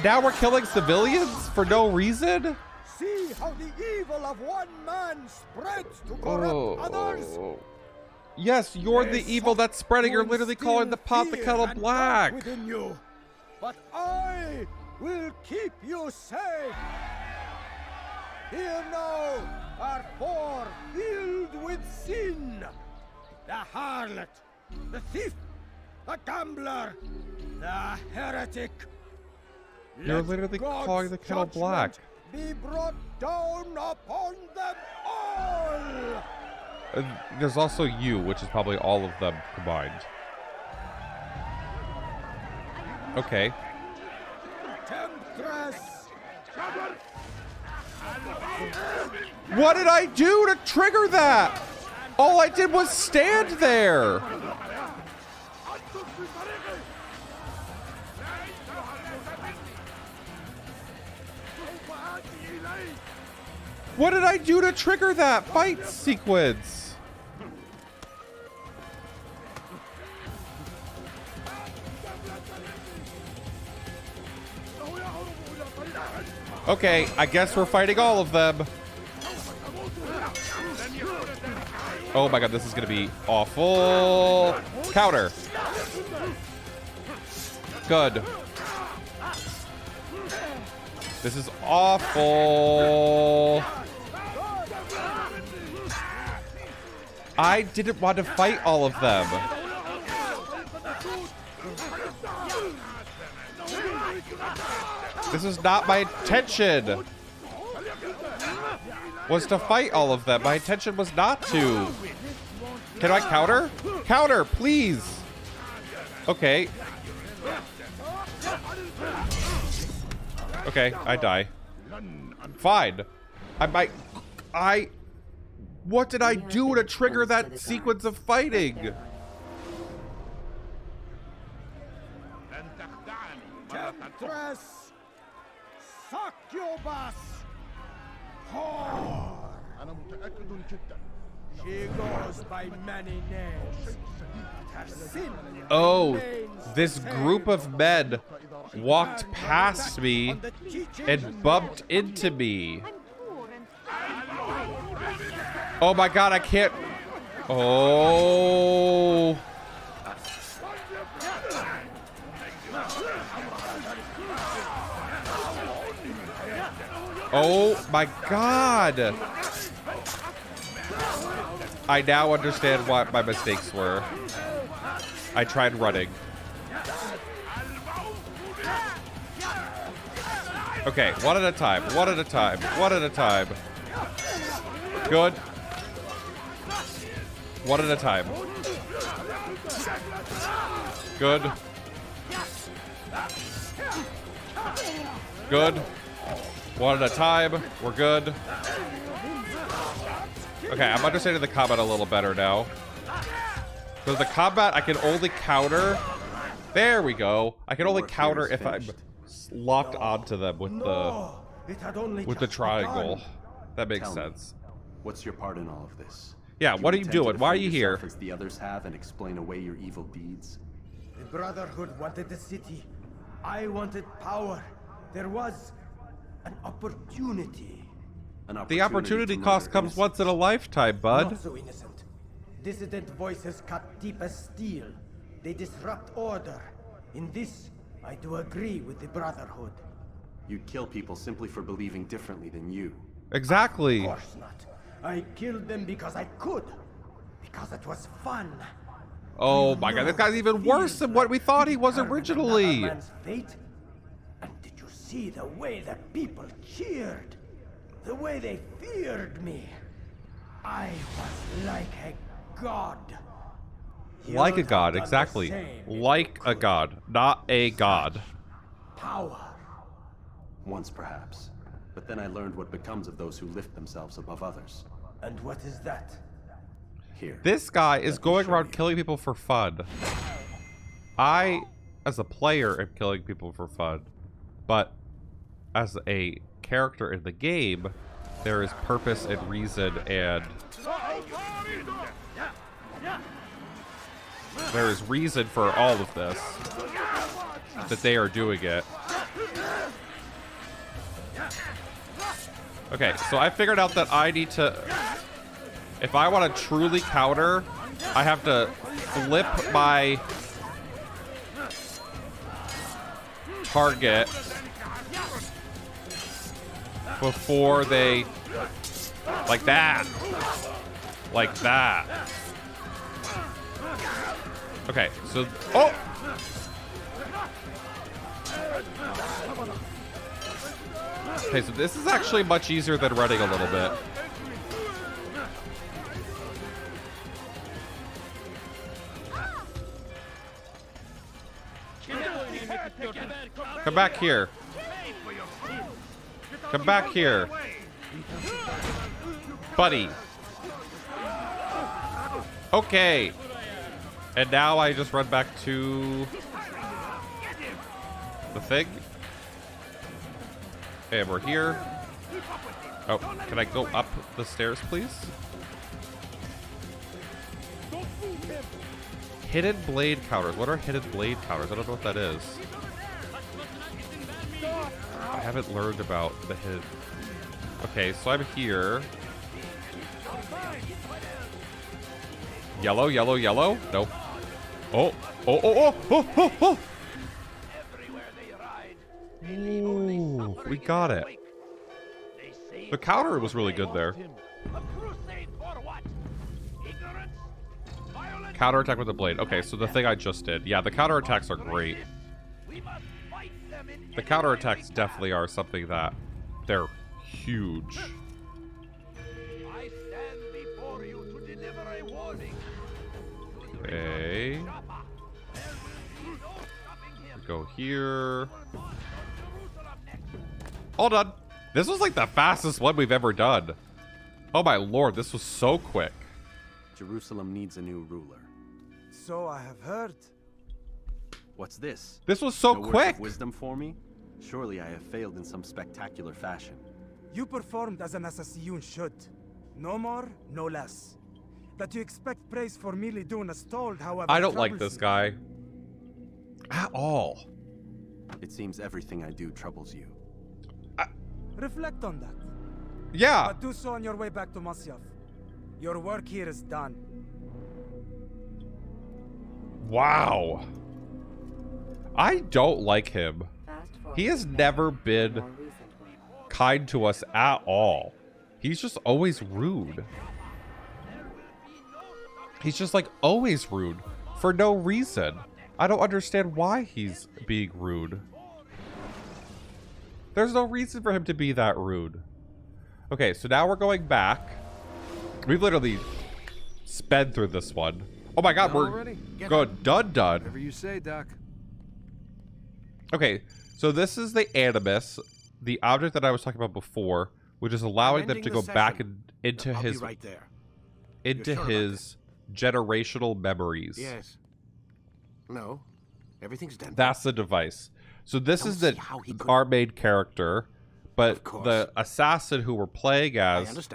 Now we're killing civilians for no reason? See how the evil of one man spreads to corrupt others? Yes, you're the evil that's spreading. You're literally calling the pot the kettle black. Within you. But I will keep you safe. Here now are four filled with sin. The harlot, the thief, the gambler, the heretic. You're literally calling the kettle black. Be brought down upon them all. There's also you, which is probably all of them combined. Okay. Temptress. What did I do to trigger that? All I did was stand there. What did I do to trigger that fight sequence? Okay, I guess we're fighting all of them. Oh my god, this is gonna be awful. Counter. Good. This is awful. I didn't want to fight all of them. This is not my intention. Was to fight all of them. My intention was not to. Can I counter? Counter, please. Okay. Okay, I die. Fine. What did I do to trigger that sequence of fighting? Temptress! Succubus! She goes by many names. Her sin Oh, this group of men walked past me and bumped into me. Oh my god, I can't. Oh. Oh my god. I now understand what my mistakes were. I tried running. Okay, one at a time, one at a time, one at a time. Good. One at a time. Good. Good. One at a time. We're good. Okay, I'm understanding the combat a little better now. So the combat, I can only counter. There we go. I can only counter if I'm locked onto them with the triangle. That makes sense. What's your part in all of this? Yeah, what are you doing? Why are you here? As the others have, and explain away your evil deeds? The Brotherhood wanted the city. I wanted power. There was an opportunity. The opportunity cost comes once in a lifetime, bud. Not so innocent. Dissident voices cut deep as steel. They disrupt order. In this, I do agree with the Brotherhood. You kill people simply for believing differently than you. Exactly. Of course not. I killed them because I could. Because it was fun. Oh my god, this guy's even worse than what we thought he was originally. Man's fate? And did you see the way the people cheered? The way they feared me? I was like a god. Like a god, exactly. Like a god, not a god. Power. Once perhaps. But then I learned what becomes of those who lift themselves above others. And what is that? Here. This guy is going around killing people for fun. I, as a player, am killing people for fun. But as a character in the game, there is purpose and reason, and there is reason for all of this, that they are doing it. Okay, so I figured out that I need to, if I want to truly counter, I have to flip my target before they, like that. Like that. Okay, so, oh! Okay, so this is actually much easier than running a little bit. Come back here. Come back here. Buddy. Okay. And now I just run back to the thing. And we're here. Oh, can I go up the stairs, please? Hidden blade counters. What are hidden blade counters? I don't know what that is. I haven't learned about the his. Okay, so I'm here. Yellow, yellow, yellow. Nope. Oh, oh, oh, oh, oh, oh, oh. Ooh, we got it. The counter was really good there. Counterattack with the blade. Okay, so the thing I just did. Yeah, the counterattacks are great. The counterattacks definitely are something that they're huge. Okay. Go here. All done. This was like the fastest one we've ever done. Oh my lord, this was so quick. Jerusalem needs a new ruler. So I have heard. What's this? This was so No words quick. of wisdom for me? Surely I have failed in some spectacular fashion. You performed as an assassin should. No more, no less. That you expect praise for merely doing as told, however, I don't like this guy at all. It seems everything I do troubles you. Reflect on that. Yeah. But do so on your way back to Masyaf. Your work here is done. Wow. I don't like him. He has never been kind to us at all. He's just always rude. He's just like always rude for no reason. I don't understand why he's being rude. There's no reason for him to be that rude. Okay, so now we're going back. We've literally sped through this one. Oh my god, we're going done. Whatever you say, Doc. Okay, so this is the Animus, the object that I was talking about before, which is allowing them to go back into his right there. into his generational memories. Yes. No. Everything's done. That's the device. So this is our main character, but the assassin who we're playing as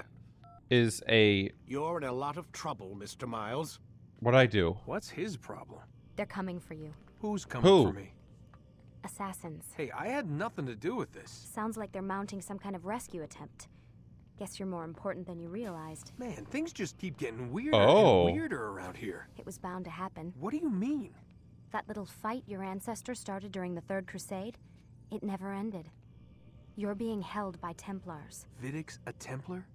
is a... You're in a lot of trouble, Mr. Miles. What'd I do? What's his problem? They're coming for you. Who's coming for me? Assassins. Hey, I had nothing to do with this. Sounds like they're mounting some kind of rescue attempt. Guess you're more important than you realized. Man, things just keep getting weirder and weirder around here. It was bound to happen. What do you mean? That little fight your ancestors started during the Third Crusade, it never ended. You're being held by Templars. Vidic's a Templar?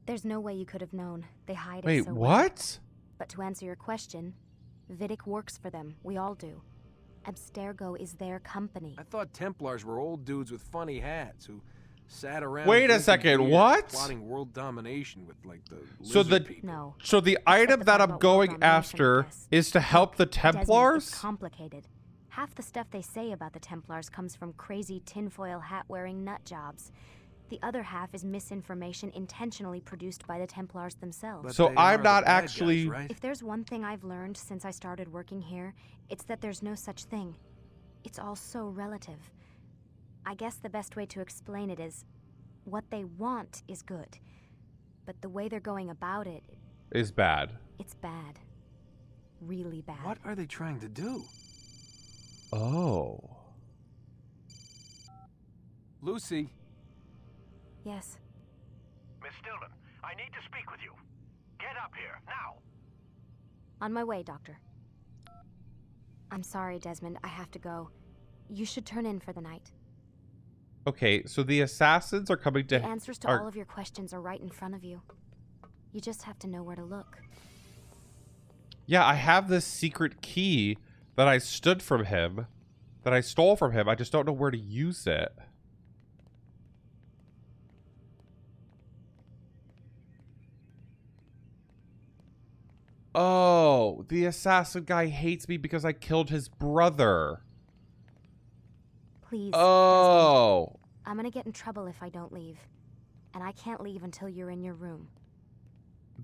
There's no way you could have known. They hide Wait, it so what? Well. But to answer your question, Vidic works for them. We all do. Abstergo is their company. I thought Templars were old dudes with funny hats who sat around. Wait a second, what? Plotting world domination with like the so the people. So the item that I'm going after is to help the Templars? It's complicated. Half the stuff they say about the Templars comes from crazy tinfoil hat-wearing nut jobs. The other half is misinformation intentionally produced by the Templars themselves. But so I'm not actually... Guys, right? If there's one thing I've learned since I started working here, it's that there's no such thing. It's all so relative. I guess the best way to explain it is, what they want is good. But the way they're going about it... is bad. It's bad. Really bad. What are they trying to do? Oh. Lucy. Yes. Miss Stillman, I need to speak with you. Get up here, now. On my way, Doctor. I'm sorry, Desmond. I have to go. You should turn in for the night. Okay, so the assassins are coming to... The answers to all of your questions are right in front of you. You just have to know where to look. Yeah, I have this secret key that I stood from him, that I stole from him. I just don't know where to use it. Oh, the assassin guy hates me because I killed his brother. Please. Oh. Desmond, I'm gonna get in trouble if I don't leave. And I can't leave until you're in your room.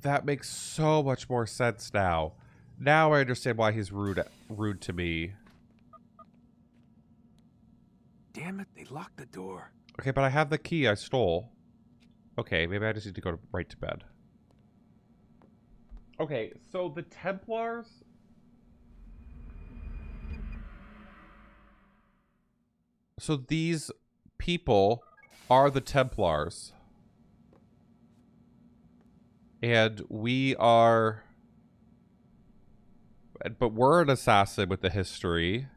That makes so much more sense now. Now I understand why he's rude to me. Damn it, they locked the door. Okay, but I have the key I stole. Okay, maybe I just need to go right to bed. Okay, so the Templars... So these people are the Templars. And we are... But we're an assassin with the history.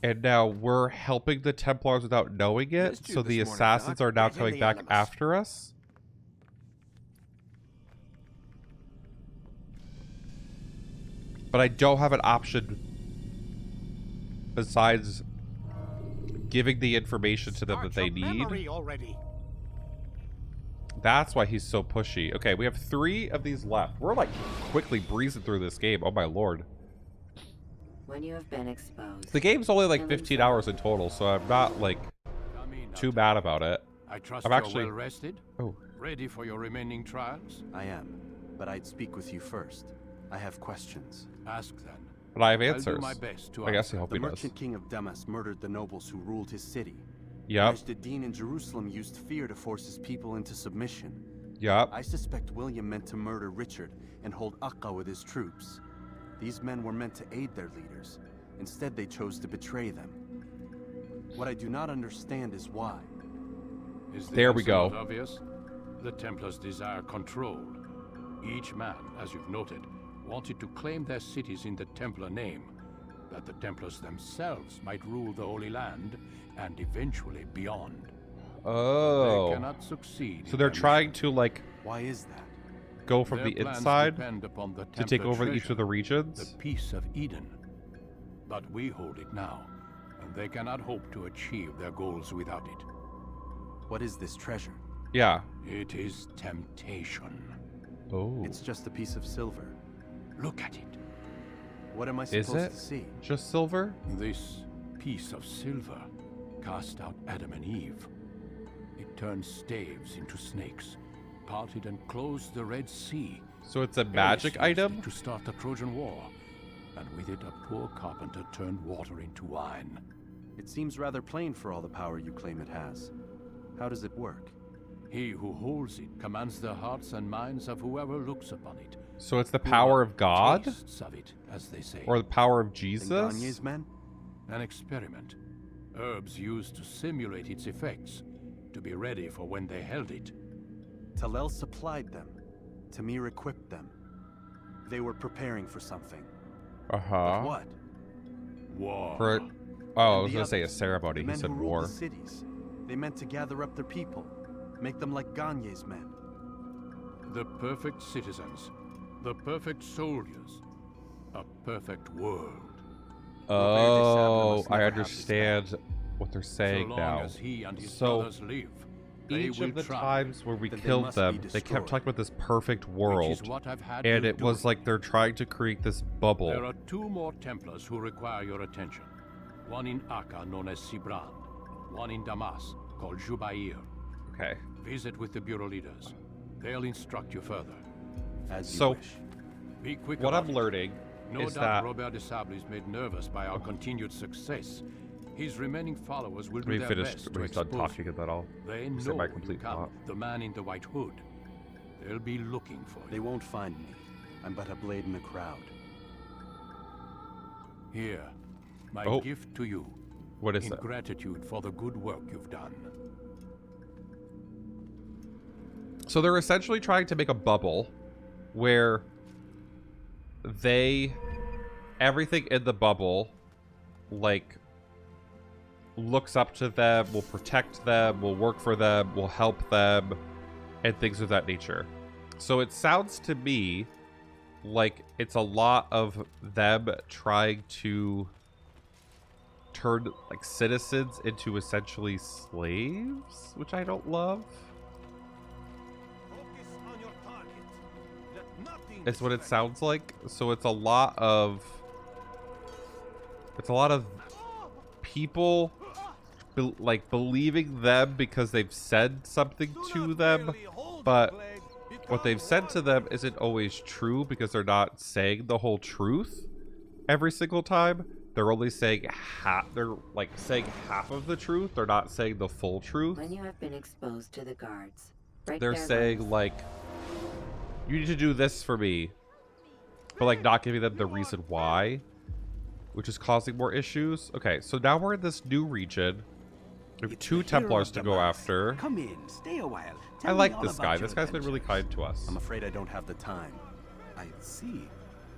And now we're helping the Templars without knowing it, so the assassins are now coming back after us? But I don't have an option besides giving the information to them that they need. That's why he's so pushy. Okay, we have 3 of these left. We're like quickly breezing through this game. Oh my lord. When you have been exposed. The game's only like 15 hours in total, so I'm not like too bad about it. I trust I'm actually you're well rested. Oh. Ready for your remaining trials? I am, but I'd speak with you first. I have questions. Ask then. But I have I'll answers. do my best to I guess I hope the he does. merchant king of Damas murdered the nobles who ruled his city. Yep. Majd-ad-Din in Jerusalem used fear to force his people into submission. Yep. I suspect William meant to murder Richard and hold Akka with his troops. These men were meant to aid their leaders. Instead, they chose to betray them. What I do not understand is why. Is the There we answer go. not obvious? The Templars desire control. Each man, as you've noted, wanted to claim their cities in the Templar name, that the Templars themselves might rule the Holy Land and eventually beyond. Oh. They cannot succeed. So they're trying to like... Why is that? Go from Their the plans inside depend upon the to take Templar over each treasure, of the regions? the Peace of Eden. But we hold it now, and they cannot hope to achieve their goals without it. What is this treasure? Yeah. It is temptation. Oh. It's just a piece of silver. Look at it. What am I Is supposed it to see? just silver? This piece of silver cast out Adam and Eve. It turned staves into snakes, parted and closed the Red Sea. So it's a magic item? To start the Trojan War. And with it, a poor carpenter turned water into wine. It seems rather plain for all the power you claim it has. How does it work? He who holds it commands the hearts and minds of whoever looks upon it. So it's the power of God? Tastes of it, as they say. Or the power of Jesus? Ganye's men? An experiment. Herbs used to simulate its effects, to be ready for when they held it. Talel supplied them. Tamir equipped them. They were preparing for something. Uh-huh. But what? War. For, oh, I was going to say a others, ceremony. the He men said who ruled war. the cities. They meant to gather up their people, make them like Ganye's men. The perfect citizens. The perfect soldiers. A perfect world. Oh, I understand what they're saying so long now. as he and his So brothers live, they each will of the try. times where we Then they killed must them, be they kept destroyed. talking about this perfect Which world. is what I've had And you it was doing. like they're trying to create this bubble. There are 2 more Templars who require your attention. One in Akka, known as Sibran. One in Damas, called Jubair. Okay. Visit with the Bureau leaders. They'll instruct you further. As you So, wish. Be quick what about I'm it. learning No is doubt that... Robert de Sable is made nervous by our continued success. His remaining followers will do We their finished best to when he's done expose talking you. at that all. They Is know it my you complete come, thought? the man in the white hood. They'll be looking for They you. won't find me. I'm but a blade in the crowd. Here, my Oh. gift to you. What is in that? gratitude for the good work you've done. So they're essentially trying to make a bubble where everything in the bubble, like, looks up to them, will protect them, will work for them, will help them, and things of that nature. So it sounds to me like it's a lot of them trying to turn, like, citizens into essentially slaves, which I don't love. Is what it sounds like. So it's a lot of people like believing them because they've said something to them, but what they've said to them isn't always true because they're not saying the whole truth every single time. They're only saying they're like saying half of the truth. They're not saying the full truth. When you have been exposed to the guards, break They're their saying bones. like, you need to do this for me, but like not giving them the reason why. which is causing more issues. Okay, so now we're in this new region. We have 2 Templars to go after. Come in, stay a while. I like this guy. This guy's been really kind to us. I'm afraid I don't have the time. I see.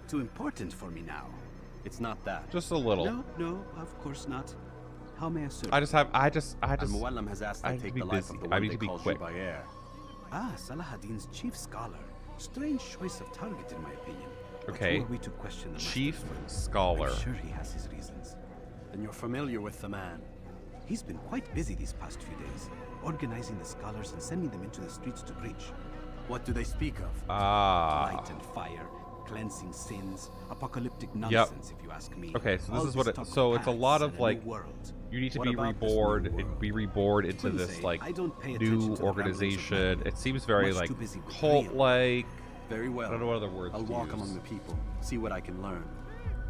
Too important for me now. It's not that. Just a little. No, of course not. How may I serve? I just. Al-Muallim has asked I take the life of the one they call quick. Ah, Salahadin's chief scholar. Strange choice of target, in my opinion. Okay. Who are we to question the Chief scholar. I'm sure he has his reasons. Then you're familiar with the man. He's been quite busy these past few days, organizing the scholars and sending them into the streets to preach. What do they speak of? Light and fire, cleansing sins, apocalyptic nonsense, if you ask me. Okay, so this is what it. So it's a lot of like, you need to be reborn and be reborn into this like new organization. It seems very like cult-like. Very well. I don't know what other words. I'll walk among the people, see what I can learn.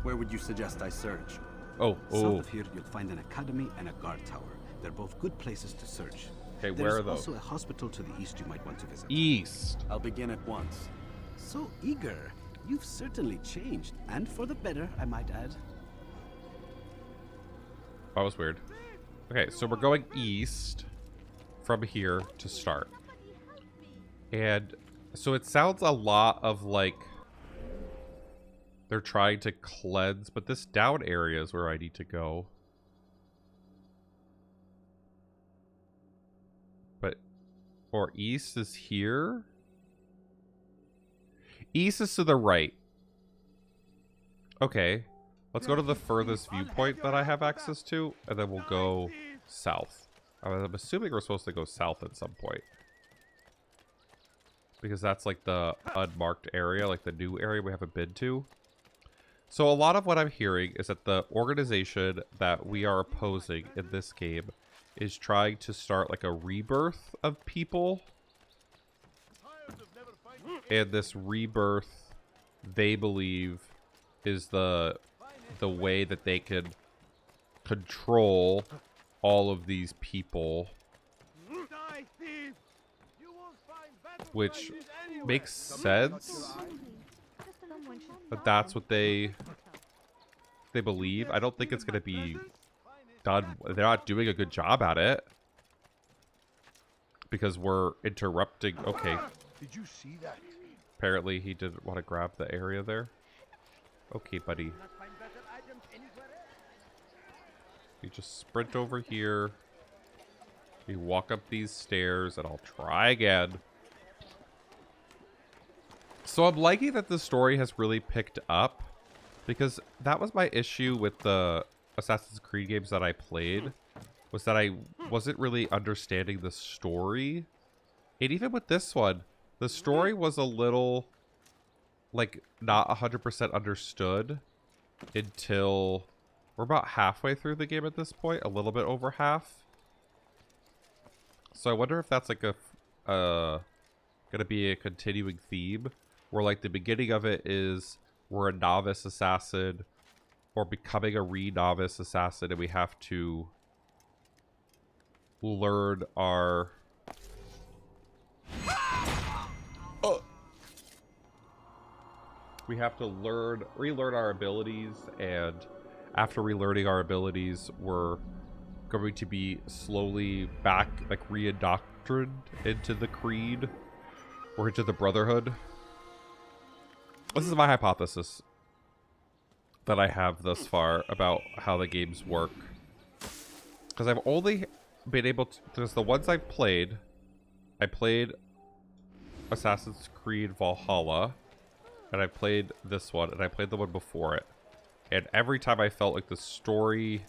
Where would you suggest I search? South of here, you'll find an academy and a guard tower. They're both good places to search. Okay, where are those? There's also a hospital to the east you might want to visit. East. I'll begin at once. So eager. You've certainly changed, and for the better, I might add. That was weird. Okay, so we're going east from here to start. And so it sounds a lot of like they're trying to cleanse, but this down area is where I need to go. But, or east is here? East is to the right. Okay. Let's go to the furthest viewpoint that I have access to, and then we'll go south. I'm assuming we're supposed to go south at some point. Because that's like the unmarked area, like the new area we haven't been to. So a lot of what I'm hearing is that the organization that we are opposing in this game is trying to start like a rebirth of people. And this rebirth, they believe, is the way that they can control all of these people. Which makes sense. But that's what they believe. I don't think it's going to be done. They're not doing a good job at it. Because we're interrupting. Okay. Did you see that? Apparently he didn't want to grab the area there. Okay, buddy. You just sprint over here. You walk up these stairs and I'll try again. So I'm liking that the story has really picked up, because that was my issue with the Assassin's Creed games that I played, was that I wasn't really understanding the story. And even with this one, the story was a little, like, not 100% understood until we're about halfway through the game at this point, a little bit over half. So I wonder if that's like gonna be a continuing theme, where like the beginning of it is we're a novice assassin or becoming a re-novice assassin, and we have to learn our relearn our abilities, and after relearning our abilities, we're going to be slowly back, like, re-indoctrined into the creed or into the brotherhood. This is my hypothesis that I have thus far about how the games work, because I've only been able to, there's the ones I played Assassin's Creed Valhalla, and I played this one, and I played the one before it. And every time I felt like the story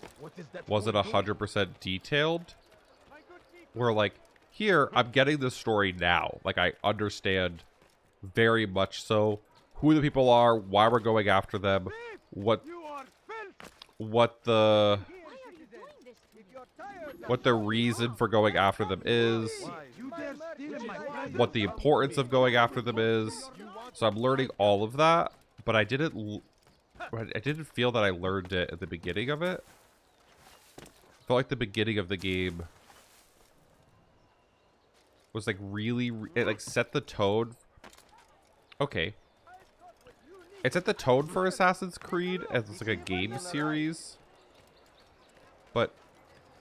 wasn't 100% detailed. Where, like, here, I'm getting the story now. Like, I understand very much so who the people are, why we're going after them, what the reason for going after them is, what the importance of going after them is. So I'm learning all of that, but I didn't feel that I learned it at the beginning of it. I felt like the beginning of the game was like really, it like set the tone. Okay. It's at the tone for Assassin's Creed as it's like a game series, but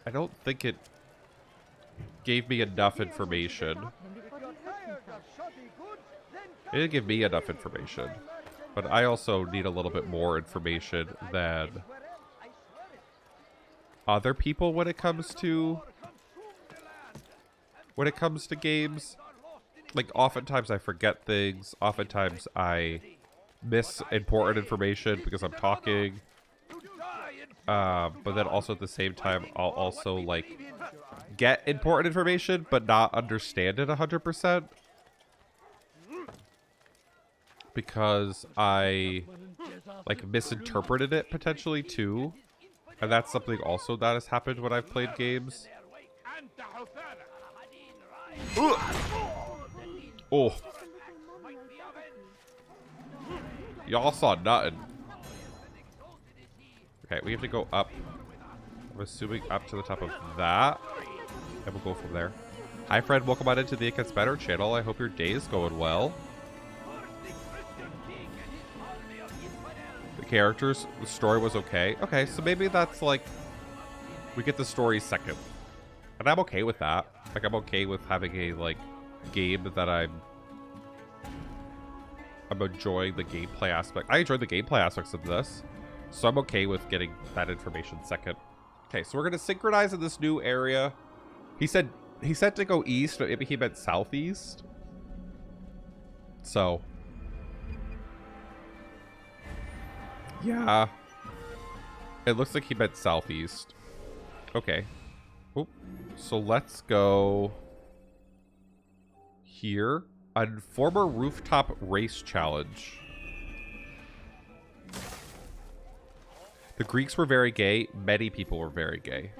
I don't think it gave me enough information. It didn't give me enough information, but I also need a little bit more information than other people when it comes to games. Like, oftentimes I forget things, oftentimes I miss important information because I'm talking, but then also at the same time I'll also like get important information but not understand it 100% because I like misinterpreted it potentially too, and that's something also that has happened when I've played games. Oh, y'all saw nothing. Okay, we have to go up. I'm assuming up to the top of that. And we'll go from there. Hi, Fred. Welcome on into the It Gets Better channel. I hope your day is going well. The story was okay. Okay, so maybe that's like... we get the story second. And I'm okay with that. Like, I'm okay with having a, like, game that I'm enjoying the gameplay aspect. I enjoyed the gameplay aspects of this, so I'm okay with getting that information second. Okay, so we're gonna synchronize in this new area. He said to go east, but maybe he meant southeast. So yeah, it looks like he meant southeast. Okay. Oop. So let's go here. A former rooftop race challenge. The Greeks were very gay. Many people were very gay.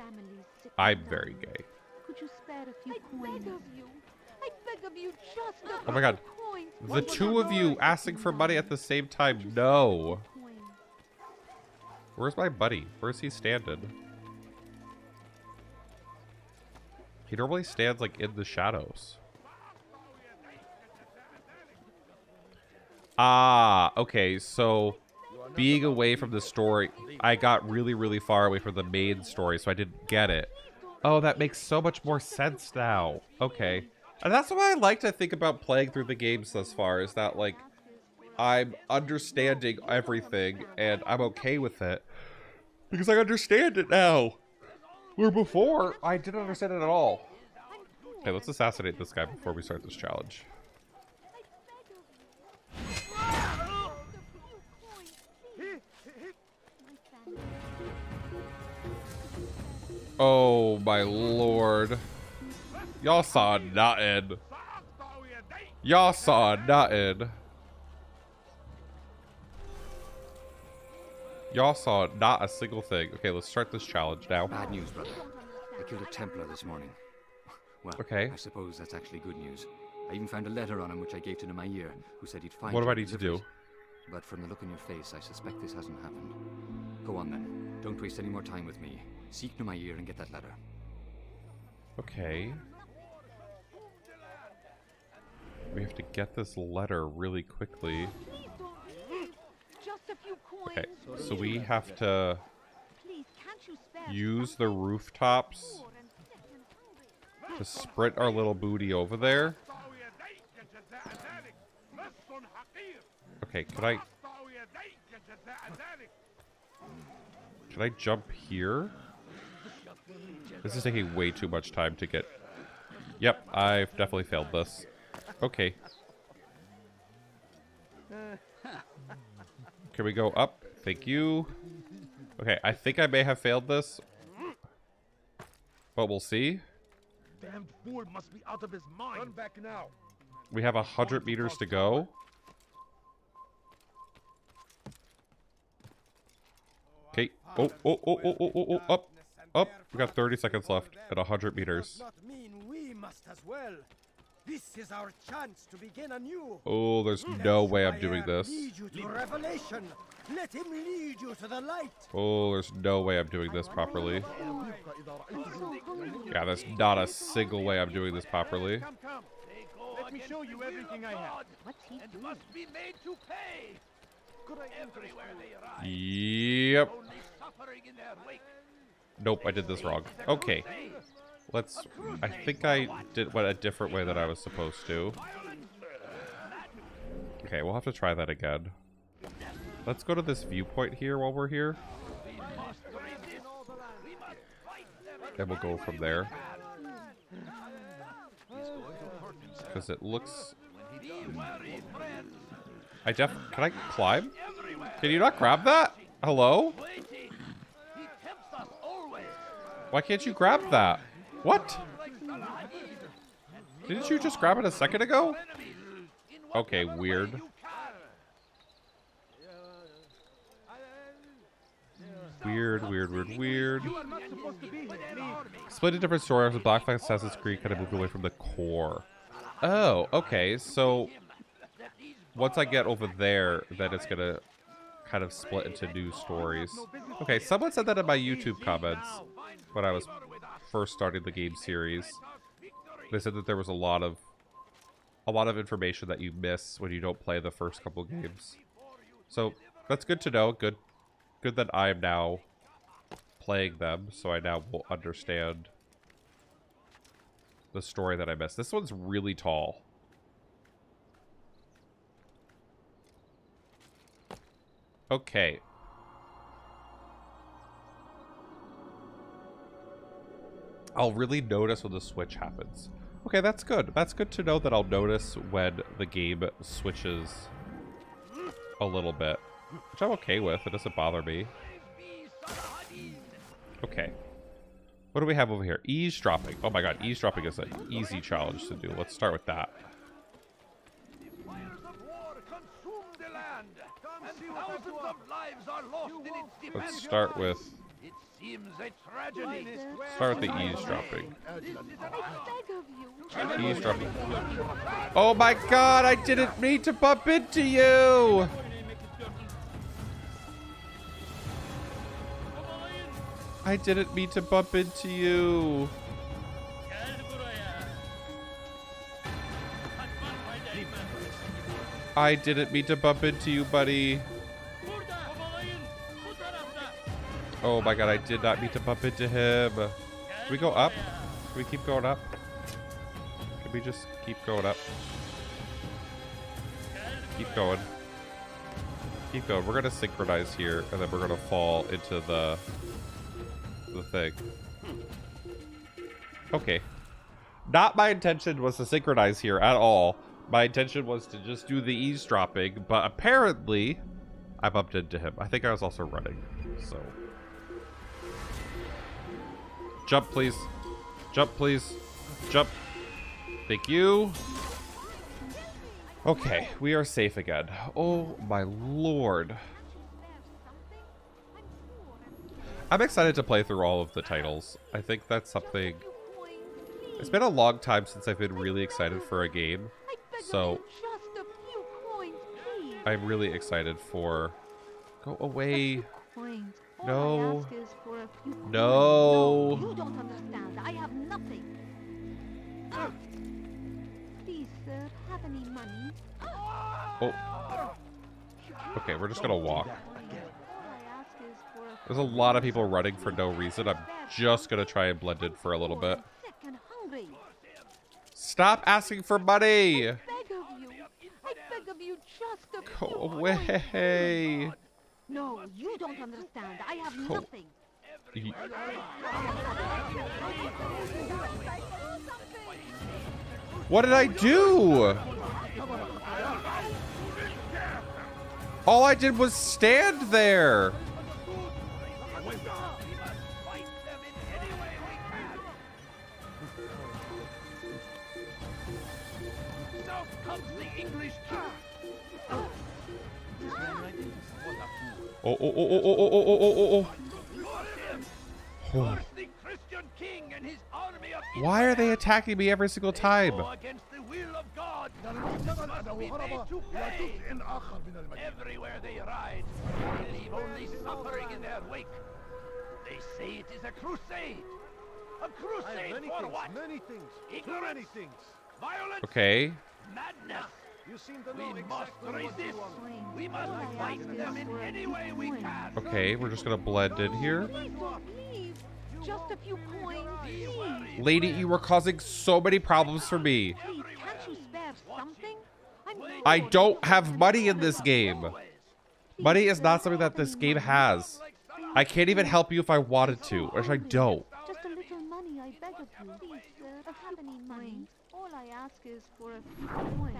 I'm very gay. Could you spare a few coins? I beg of you, just a Oh my god. The two of you asking for money at the same time. No. Where's my buddy? Where's he standing? He normally stands like in the shadows. Ah, okay, so being away from the story, I got really, really far away from the main story, so I didn't get it. Oh, that makes so much more sense now. Okay. And that's what I like to think about playing through the games thus far, is that, like, I'm understanding everything, and I'm okay with it. Because I understand it now. Where before, I didn't understand it at all. Okay, let's assassinate this guy before we start this challenge. Oh my lord. Y'all saw nothing. Y'all saw nothing. Y'all saw not a single thing. Okay, let's start this challenge now. Bad news, brother. I killed a Templar this morning. Well, okay. I suppose that's actually good news. I even found a letter on him which I gave to Nemair, who said he'd find What do you I need to do? But from the look on your face, I suspect this hasn't happened. Go on then. Don't waste any more time with me. Seek Nemair and get that letter. Okay. We have to get this letter really quickly. Okay, so we have to use the rooftops to sprint our little booty over there. Okay, can I jump here? This is taking way too much time to get... Yep, I've definitely failed this. Okay. Can we go up? Thank you. Okay, I think I may have failed this. But we'll see. Damned fool must be out of his mind. Run back now. We have 100 meters to go. Okay. Oh, up. Up. We got 30 seconds left at 100 meters. We must as well. This is our chance to begin anew. Oh, there's no way I'm doing this. Lead you to revelation. Let him lead you to the light. Oh, there's no way I'm doing this properly. Yeah, there's not a single way I'm doing this properly. Come. Let me show you everything I have. What's he doing? Must be made to pay. Yep. Nope, I did this wrong. Okay. Let's... I think I did what a different way that I was supposed to. Okay, we'll have to try that again. Let's go to this viewpoint here while we're here. And we'll go from there. Because it looks... Can I climb? Can you not grab that? Hello? Why can't you grab that? What? Didn't you just grab it a second ago? Okay, weird. Weird. Split a different story after Black Flag Assassin's Creed kind of moved away from the core. Oh, okay. So once I get over there, then it's gonna kind of split into new stories. Okay, someone said that in my YouTube comments when I was first starting the game series. They said that there was a lot of information that you miss when you don't play the first couple games. So that's good to know. Good that I am now playing them, so I now will understand the story that I missed. This one's really tall. Okay. I'll really notice when the switch happens. Okay, that's good. That's good to know that I'll notice when the game switches a little bit. Which I'm okay with. It doesn't bother me. Okay. What do we have over here? Eavesdropping. Oh my god, eavesdropping is an easy challenge to do. Let's start with that. Let's start with... Start with the eavesdropping. Eavesdropping. Oh my god, I didn't mean to bump into you! I didn't mean to bump into you. I didn't mean to bump into you, buddy. Oh my god, I did not mean to bump into him. Can we go up? Can we keep going up? Can we just keep going up? Keep going. Keep going. We're gonna synchronize here, and then we're gonna fall into the thing. Okay. Not my intention was to synchronize here at all. My intention was to just do the eavesdropping, but apparently I bumped into him. I think I was also running, so... Jump, please. Jump, please. Jump. Thank you. Okay, we are safe again. Oh my lord. I'm excited to play through all of the titles. I think that's something... It's been a long time since I've been really excited for a game. So... I'm really excited for... Go away. No. No. You don't understand. I have nothing. Please, sir, have any money? Oh. Okay, we're just gonna walk. There's a lot of people running for no reason. I'm just gonna try and blend in for a little bit. Stop asking for money! I beg of you, just a Go away! No, you don't understand. I have nothing. What did I do? All I did was stand there. Oh, oh, oh, oh, oh, oh, oh, oh, oh, oh. Why are they attacking me every single time? Everywhere they ride, they leave only suffering in their wake. They say it is a crusade. A crusade for what? Many things. Ignorance, Too many things. Violence. Okay. Madness. We must resist. We must fight them in any way we can. Okay, we're just gonna blend in here. Please don't leave. Just a few coins, please. Lady, you were causing so many problems for me. Please, can't you spare something? I don't have money in this game. Money is not something that this game has. I can't even help you if I wanted to, which I don't. Just a little money, I beg of you. Please, sir, have any money. All I ask is for a few coins.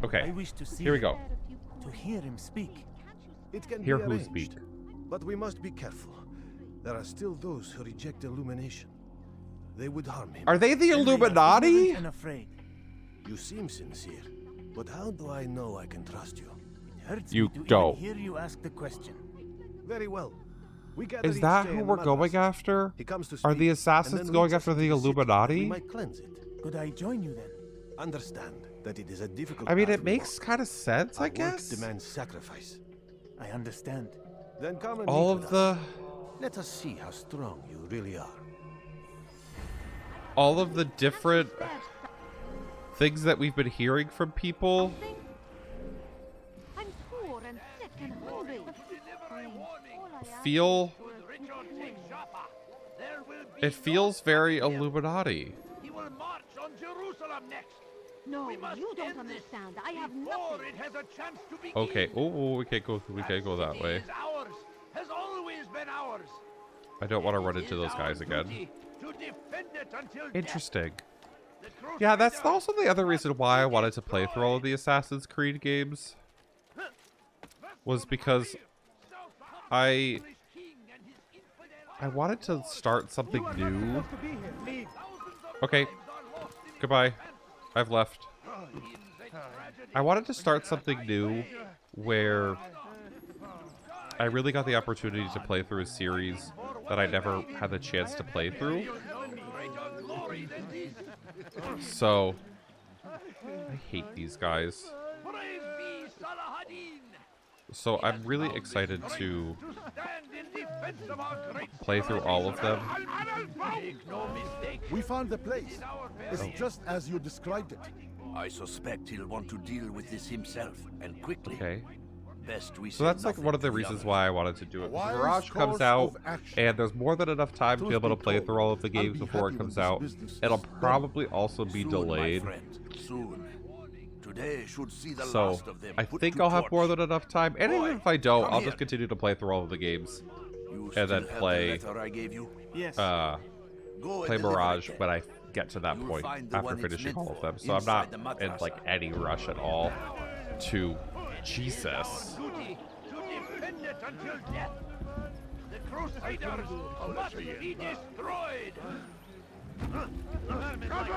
Okay, I wish to see here we go. To hear him speak. It can Hear be who arranged, speak. but we must be careful. There are still those who reject illumination. They would harm him. Are they the Illuminati? And afraid. You seem sincere, but how do I know I can trust you? It hurts You me to don't. even hear you ask the question. Very well. We gather Is each that day who in we're the going madrasa. after? He comes to Are speak, the and assassins then going leads us after into the city. Illuminati? We might cleanse it. Could I join you then? Understand that it is a difficult I mean, path it we makes walk. kind of sense, Our I work guess. demands sacrifice. I understand. Then come and All meet of with the... us. Let us see how strong you really are. all of the different things that we've been hearing from people. I'm poor and sick and hungry. Feel it feels very Illuminati. He will march on Jerusalem next. No, We must you don't end this understand. I have before nothing. it has a chance to begin. Okay. Oh, we can't go. We can't go that City way. is ours, has always been ours. I don't want to run It into is those our guys again. duty to defend it until death. Interesting. The Yeah, that's Crusaders also the other reason why I wanted to play through all of the Assassin's Creed games. Was because I wanted to start something new. Okay. Goodbye. I've left. I wanted to start something new where I really got the opportunity to play through a series that I never had the chance to play through. So, I hate these guys. Praise be Saladin. So I'm really excited to Stand in defense of our great play through all of them. Make no mistake. We found the place. It's just as you described it. I suspect he'll want to deal with this himself, and quickly. Okay. Best we So that's like one of the reasons why I wanted to do it. Wise Mirage comes course out, of action. and there's more than enough time to be able to play told, through all of the I'll games be before it happy comes when this out. business It'll is done. probably also be Soon, delayed. my friend. Soon. Today should see the So last of them I put think to I'll have torch. more than enough time. And even if I don't, come I'll here. just continue to play through all of the games. You And then still have play, the letter I gave you? Yes. Go play and deliver Mirage it then. when I get to that You'll point find the after one it's finishing meant all of for them. So I'm not inside the in madrasa. like any rush at all to Jesus. Duty to defend it until death. The Crusaders must be destroyed.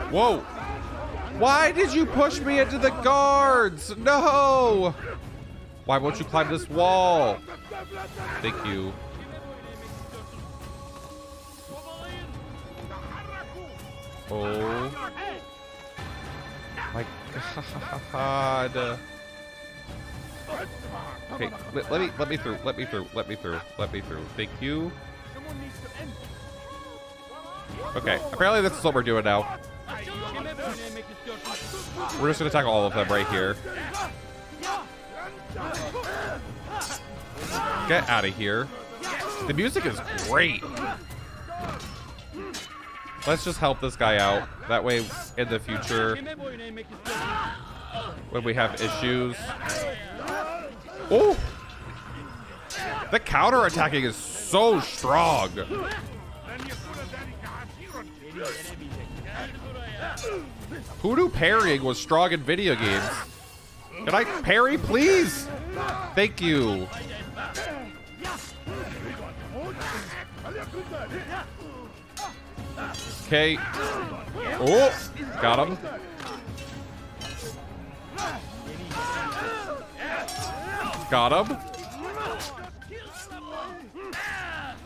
Whoa! Why did you push me into the guards? No! Why won't you climb this wall? Thank you. Oh my god. Okay, let me through. Thank you. Okay, apparently this is what we're doing now. We're just gonna attack all of them right here. Get out of here. The music is great. Let's just help this guy out. That way, in the future, when we have issues. Oh! The counter-attacking is so strong. Who knew parrying was strong in video games? Can I parry, please? Thank you. Okay. Oh, got him. Got him.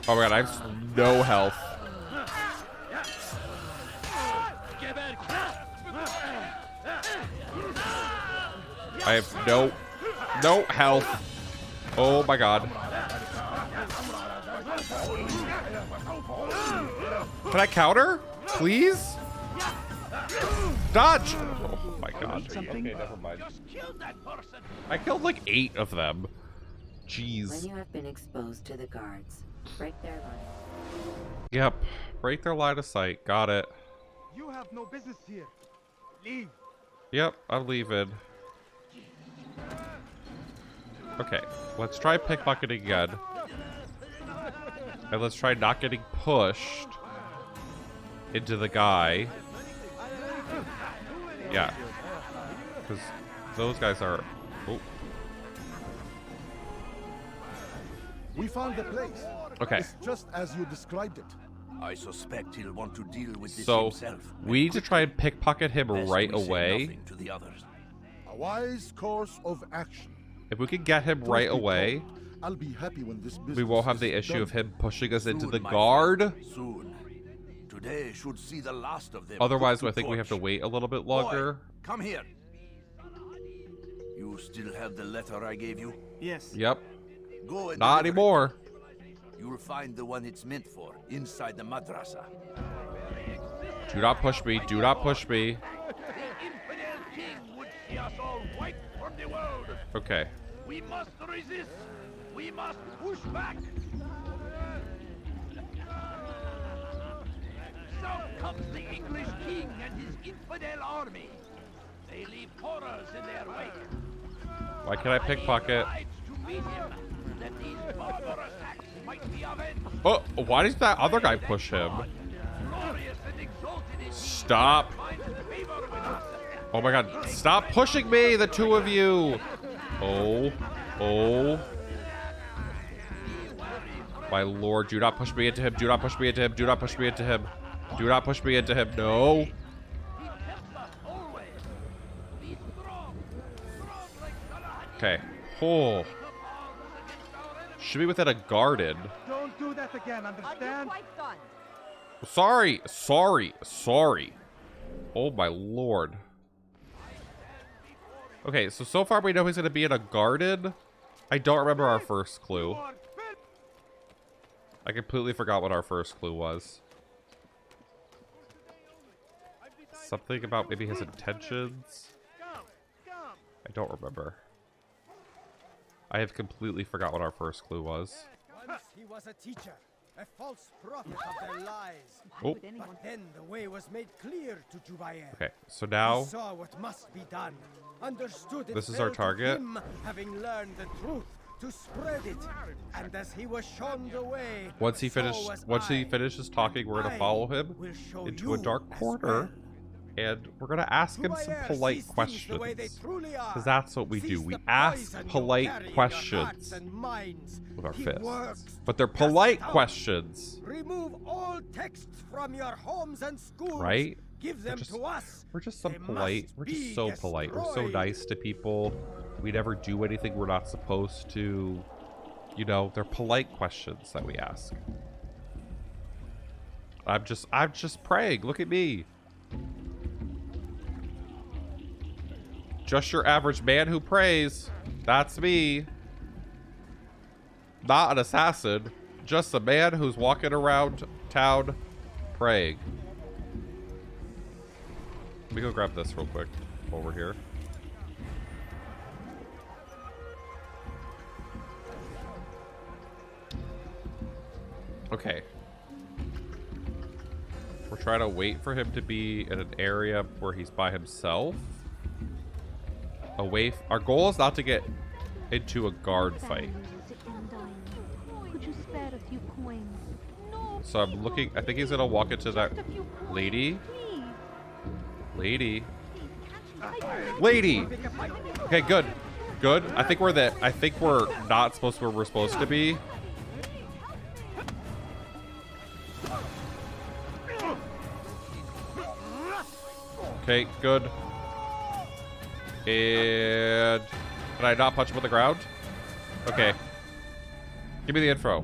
Oh my god, I have no health. I have no health. Oh my god. Can I counter? Please? Dodge! Oh my god. Something? Okay, never mind. Just killed that person. I killed like 8 of them. Jeez. When you have been exposed to the guards, break their line. Yep. Break their line of sight. Got it. You have no business here. Leave. Yep, I'm leaving. Okay, let's try pickpocketing again. And let's try not getting pushed into the guy. Yeah. Because those guys are... Oh. We found the place. Okay. It's just as you described it. I suspect he'll want to deal with this So, himself. we need to try and pickpocket him Best right we say away. nothing to the others. A wise course of action. If we could get him Truth right be away, told, I'll be happy when this we business won't have is the issue done. of him pushing us into Soon, the my guard. friend, soon. Today should see the last of them. Otherwise, put I think we have to torch. wait a little bit Boy, longer. come here. You still have the letter I gave you? Yes. Yep. Go and Not deliver it. anymore. You'll find the one it's meant for inside the madrasa. Do not push me. Do not push me. The infidel king would see us all wiped from the world. Okay. We must resist. We must push back. So comes the English king and his infidel army. They leave horrors in their wake. Why can't I pickpocket? To beat him, that these barbarous acts might be avenged. Oh, why does that other guy push him? Glorious and exalted in Stop. find favor with us. Oh my god. Stop pushing me, the two of you. Oh. Oh. My lord, do not push me into him. Do not push me into him. Do not push me into him. Do not push me into him. No. Okay. Oh. Should be within a garden. Don't do that again, understand? Sorry. Sorry. Sorry. Oh my lord. Okay, so far we know he's going to be in a garden. I don't remember our first clue. I completely forgot what our first clue was. Something about maybe his intentions? I don't remember. I have completely forgot what our first clue was. Once he was a teacher, a false prophet of their lies. Oh. But then the way was made clear to Jubair. Okay, so now... He saw what must be done. Understood it This is fell our to target. him, having learned the truth, to spread it. And as he was shown the way, Once he I. finishes talking, we're gonna follow him into a dark corner, and we're gonna ask him some polite questions. Because that's what we do. We ask polite questions with our fists. But they're polite questions, Remove all texts from your homes and schools. right? Give them to us. We're just so They polite. must We're be just so polite. We're so destroyed. nice to people. We never do anything we're not supposed to. You know, they're polite questions that we ask. I'm just praying. Look at me. Just your average man who prays. That's me. Not an assassin. Just a man who's walking around town praying. Let me go grab this real quick while we're here. Okay. We're trying to wait for him to be in an area where he's by himself. Our goal is not to get into a guard fight. Could you spare a few coins? No. So I'm looking. I think he's gonna walk into that lady. Lady. Lady. Okay, good. Good. I think we're not supposed to where we're supposed to be. Okay, good. And can I not punch him on the ground? Okay. Give me the info.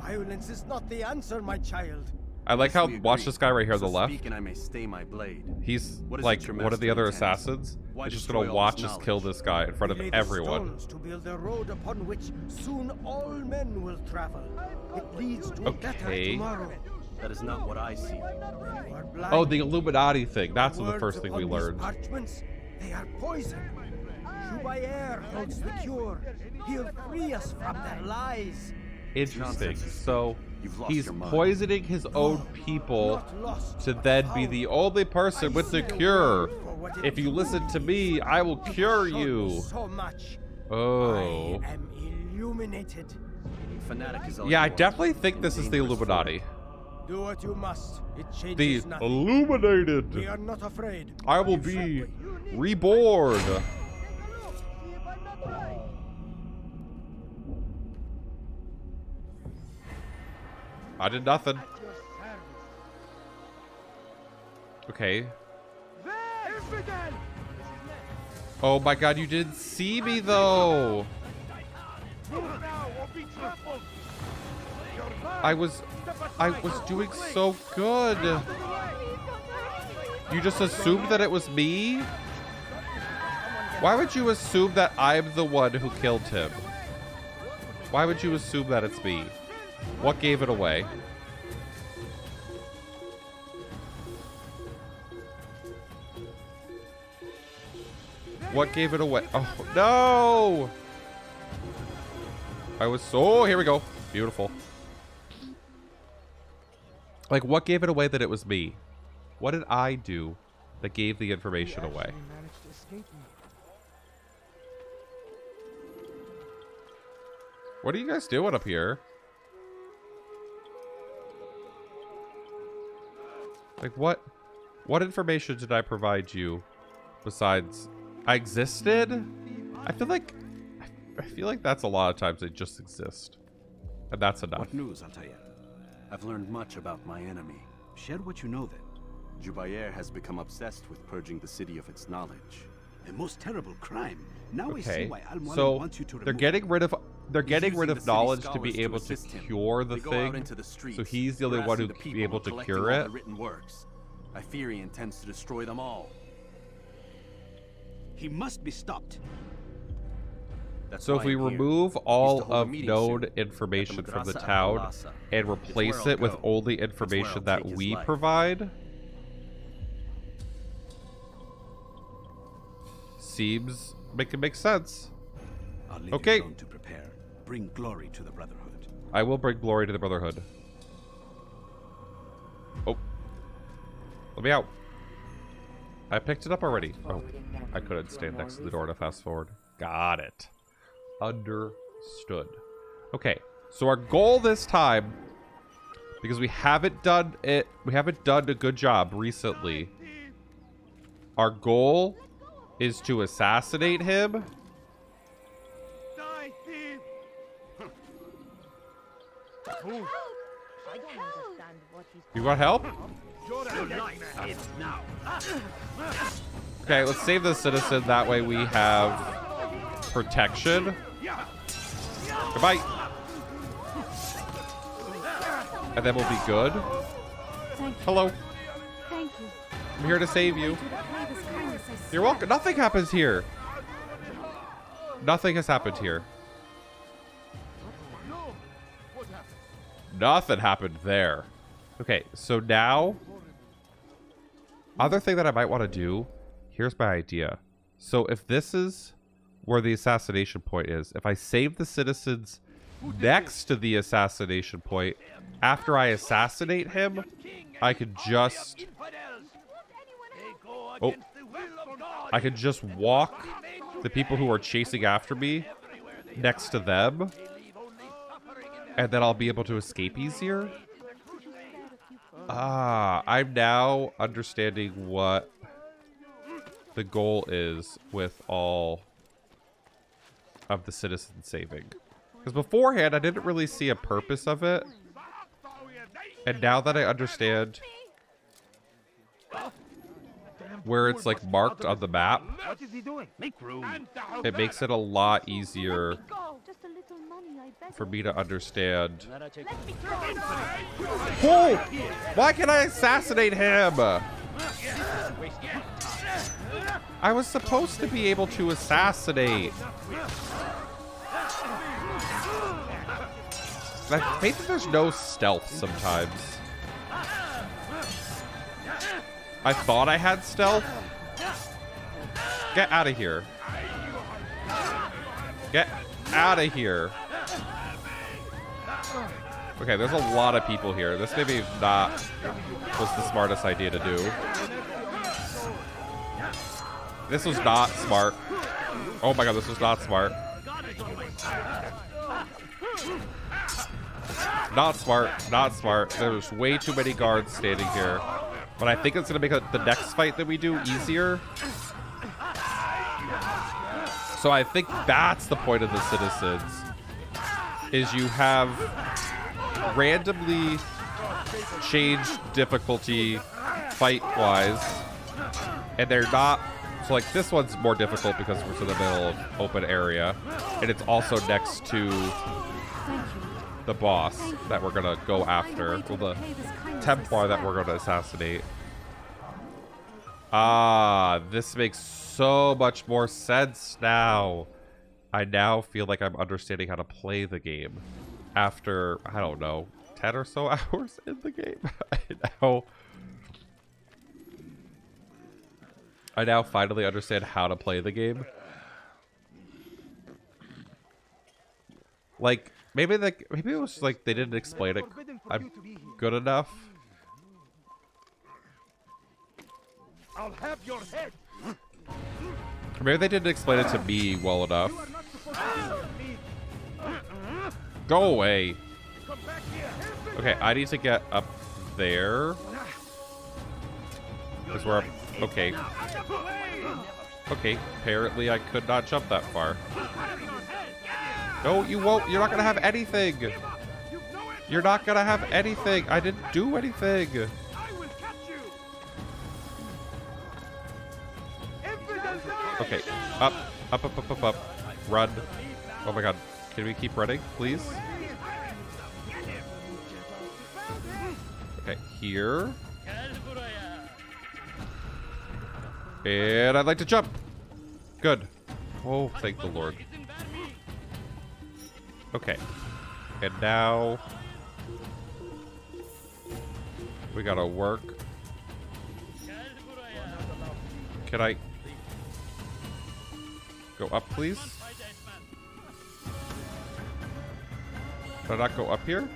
Violence is not the answer, my child. I like how, watch this guy right here on the left. Speak and I may stay my blade. He's What is like it your one of the master other intends? assassins. Why He's just destroy gonna all watch this us kill this guy in front of We lay the everyone. stones to build a road upon which soon all men will travel. It leads to a better Okay. tomorrow. That is not what I see. When you are blind, Oh, the Illuminati thing. That's the words first thing we upon these learned. parchments, They are poison. Jubayer holds the cure. He'll free us from their lies. Interesting. So he's poisoning his own people to then be the only person with the cure. If you listen to me, I will cure you. Oh. I am illuminated. Yeah, I definitely think this is the Illuminati. Do what you must. It changes The nothing. Illuminated. We are not afraid. I will be reborn. I did nothing. Okay. Oh my god, you didn't see me though. I was doing so good. You just assumed that it was me? Why would you assume that I'm the one who killed him? Why would you assume that it's me? What gave it away? What gave it away? Oh, no! I was so... Here we go. Beautiful. Like, what gave it away that it was me? What did I do that gave the information away? What are you guys doing up here? Like, what information did I provide you besides I existed? I feel like that's a lot of times they just exist. And that's enough. What news, Altair? I've learned much about my enemy. Share what you know then. Jubayer has become obsessed with purging the city of its knowledge. A most terrible crime. Now I see why so wants you to they're getting rid of knowledge to be able to cure the They go thing. out into the streets, So he's the only one who harassing the can be people able and to collecting cure all it. the written works. I fear he intends to destroy them all. He must be stopped. That's So why if we I'm here. remove He's all to hold a of meeting known soon. information At the from the Madrasa town Al-Khalasa. and It's replace where it with I'll go. only It's where information I'll that take his we life. provide, seems makes sense. I'll leave Okay. you alone to prepare. Bring glory to the Brotherhood. I will bring glory to the Brotherhood. Oh. Let me out. I picked it up already. Oh, I couldn't stand next to the door to fast forward. Got it. Understood. Okay, so our goal this time, because we haven't done a good job recently. Our goal is to assassinate him. You want help? Okay, let's save the citizen. That way we have protection. Goodbye. And then we'll be good. Hello. Thank you. I'm here to save you. I wanted to pay this kindness, I You're swear. welcome. Nothing happens here. Nothing has happened here. Nothing happened there. Okay, so now, other thing that I might want to do, here's my idea. So if this is where the assassination point is, if I save the citizens next to the assassination point, after I assassinate him, I could just... Oh. I could just walk the people who are chasing after me next to them, and then I'll be able to escape easier. Ah, I'm now understanding what the goal is with all of the citizen saving. Because beforehand, I didn't really see a purpose of it. And now that I understand where it's like marked on the map, What is he doing? Make room. it makes it a lot easier for me to understand. Oh! Why can I assassinate him? I was supposed to be able to assassinate. I hate that there's no stealth sometimes. I thought I had stealth. Get out of here. Get out of here. Okay, there's a lot of people here. This maybe not was the smartest idea to do. This was not smart. Oh my god, this was not smart. Not smart. Not smart. There's way too many guards standing here. But I think it's going to make the next fight that we do easier. So I think that's the point of the citizens. Is you have randomly changed difficulty fight-wise. And they're not... So like this one's more difficult because we're in the middle of open area. And it's also next to the boss that we're going to go after. Well, the Templar that we're going to assassinate. Ah, this makes so much more sense now. I now feel like I'm understanding how to play the game after, I don't know, 10 or so hours in the game. I now finally understand how to play the game. Like, maybe it was like they didn't explain it good enough. I'll have your head. Or maybe they didn't explain it to me well enough. Go away. Okay, I need to get up there. Because we're up. Okay. Okay, apparently I could not jump that far. No, you won't. You're not going to have anything. You're not going to have anything. I didn't do anything. Okay, up, up, up, up, up, up. Run. Oh my god. Can we keep running, please? Okay, here. And I'd like to jump. Good. Oh, thank the Lord. Okay. And now we gotta work. Can I go up, please? Can I not go up here?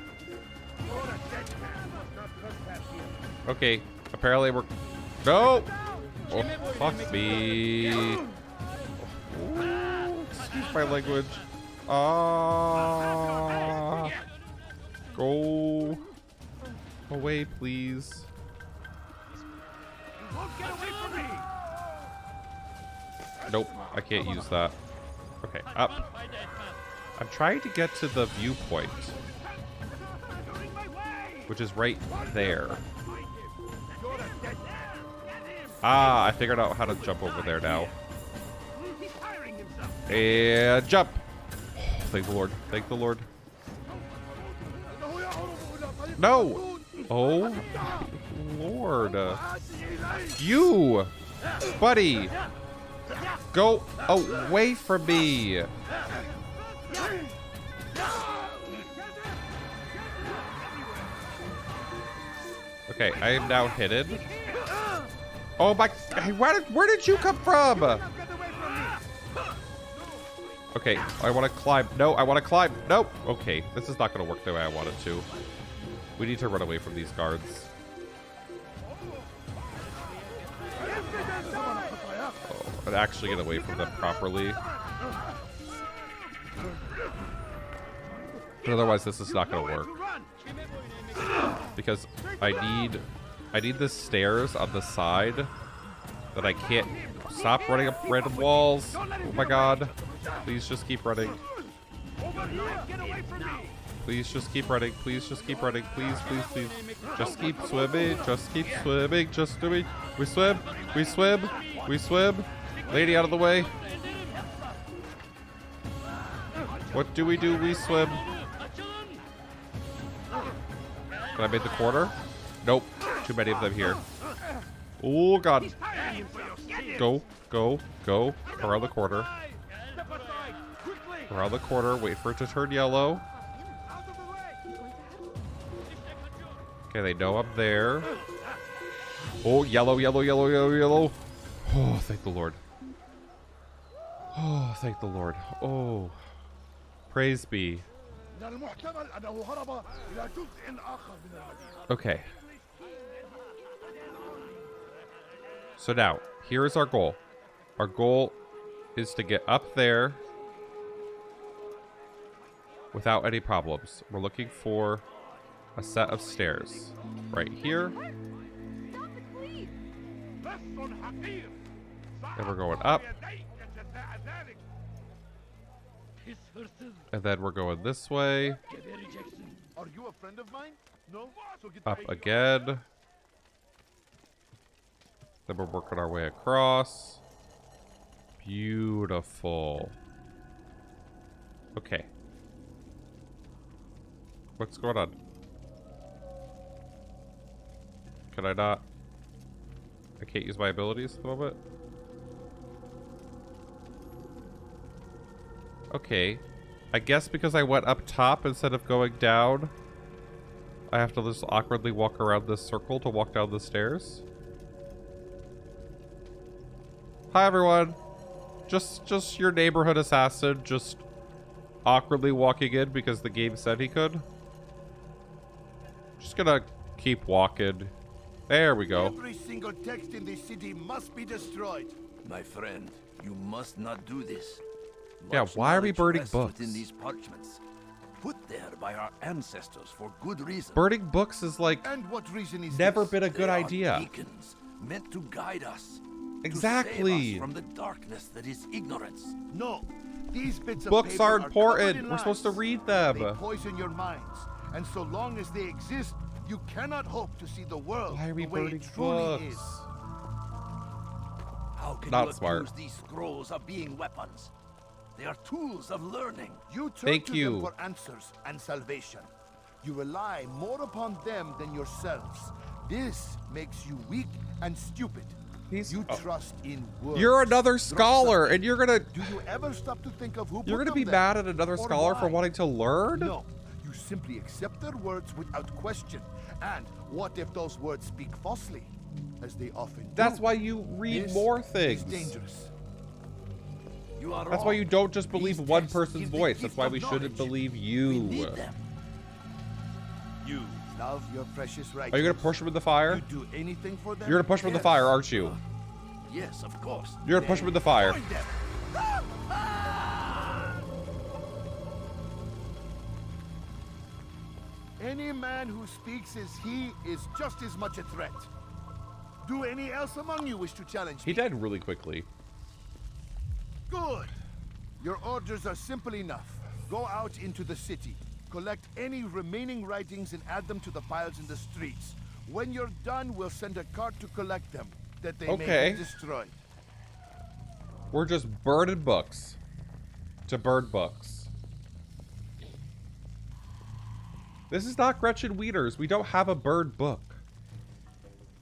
Okay. Apparently we're... No! Oh, fuck me. Ooh, excuse my language. Go away, please. Nope, I can't use that. Okay, up. I'm trying to get to the viewpoint, which is right there. Ah, I figured out how to jump over there now. And jump. Oh, thank the Lord. Thank the Lord. No. Oh, Lord. You, buddy. Go away from me. Okay, I am now hidden. Oh my, hey, where did you come from? Okay, I want to climb. No, I want to climb. Nope. Okay, this is not going to work the way I want it to. We need to run away from these guards. Oh, and actually get away from them properly. But otherwise, this is not going to work. Because I need the stairs on the side that I can't stop running up random walls. Oh my god. Please just keep running. Please just keep running. Please just keep running. Please, please, please. Just keep swimming. Just keep swimming. Just do it. We swim. We swim. We swim. Lady, out of the way. What do? We swim. Can I make the corner? Nope. Too many of them here. Oh, God. Go, go, go. Around the corner. Around the corner. Wait for it to turn yellow. Okay, they know I'm there. Oh, yellow, yellow, yellow, yellow, yellow. Oh, thank the Lord. Oh, thank the Lord. Oh, praise be. Okay. So now, here is our goal. Our goal is to get up there without any problems. We're looking for a set of stairs right here. And we're going up. And then we're going this way. Are you a friend of mine? No? So get Up again. Then we're working our way across. Beautiful. Okay. What's going on? Can I not? I can't use my abilities at the moment? Okay. I guess because I went up top instead of going down, I have to just awkwardly walk around this circle to walk down the stairs. Hi everyone. Just your neighborhood assassin, just awkwardly walking in because the game said he could. Just gonna keep walking. There we go. Every single text in this city must be destroyed. My friend, you must not do this. Yeah, Much why are we knowledge burning rests books? within these parchments, put there by our ancestors for good reason. Burning books is like And what reason is never this? been a good They are idea. beacons meant to guide us. Exactly. To save us from the darkness that is ignorance. No. These bits of Books paper are covered important. in We're supposed to lies. read them. They poison your minds. And so long as they exist, you cannot hope to see the world Why are we the way burning it truly books? is. How can Not you smart. accuse these scrolls of being weapons? They are tools of learning. You turn Thank to you. them for answers and salvation. You rely more upon them than yourselves. This makes you weak and stupid. You trust in words. You're another scholar, and you're gonna. Do you ever stop to think of who You're put gonna them be there? mad at another Or scholar for why? wanting to learn? No, you simply accept their words without question. And what if those words speak falsely, as they often do? That's why you read This more is things. dangerous. You are That's why wrong. you don't just believe These one texts person's give the voice. That's gift why of we shouldn't knowledge. believe We you. need them. You love your precious rights. Are you gonna push him in the fire? You do anything for them? You're gonna push him in the Yes. fire, aren't you? Yes, of course. You're gonna push him in the fire. Join them. Any man who speaks as he is just as much a threat. Do any else among you wish to challenge He me? died really quickly. Good. Your orders are simple enough. Go out into the city, collect any remaining writings and add them to the piles in the streets. When you're done, we'll send a cart to collect them, that they Okay. may be destroyed. We're just burning books. To burn books. This is not Gretchen Wieners. We don't have a burned book.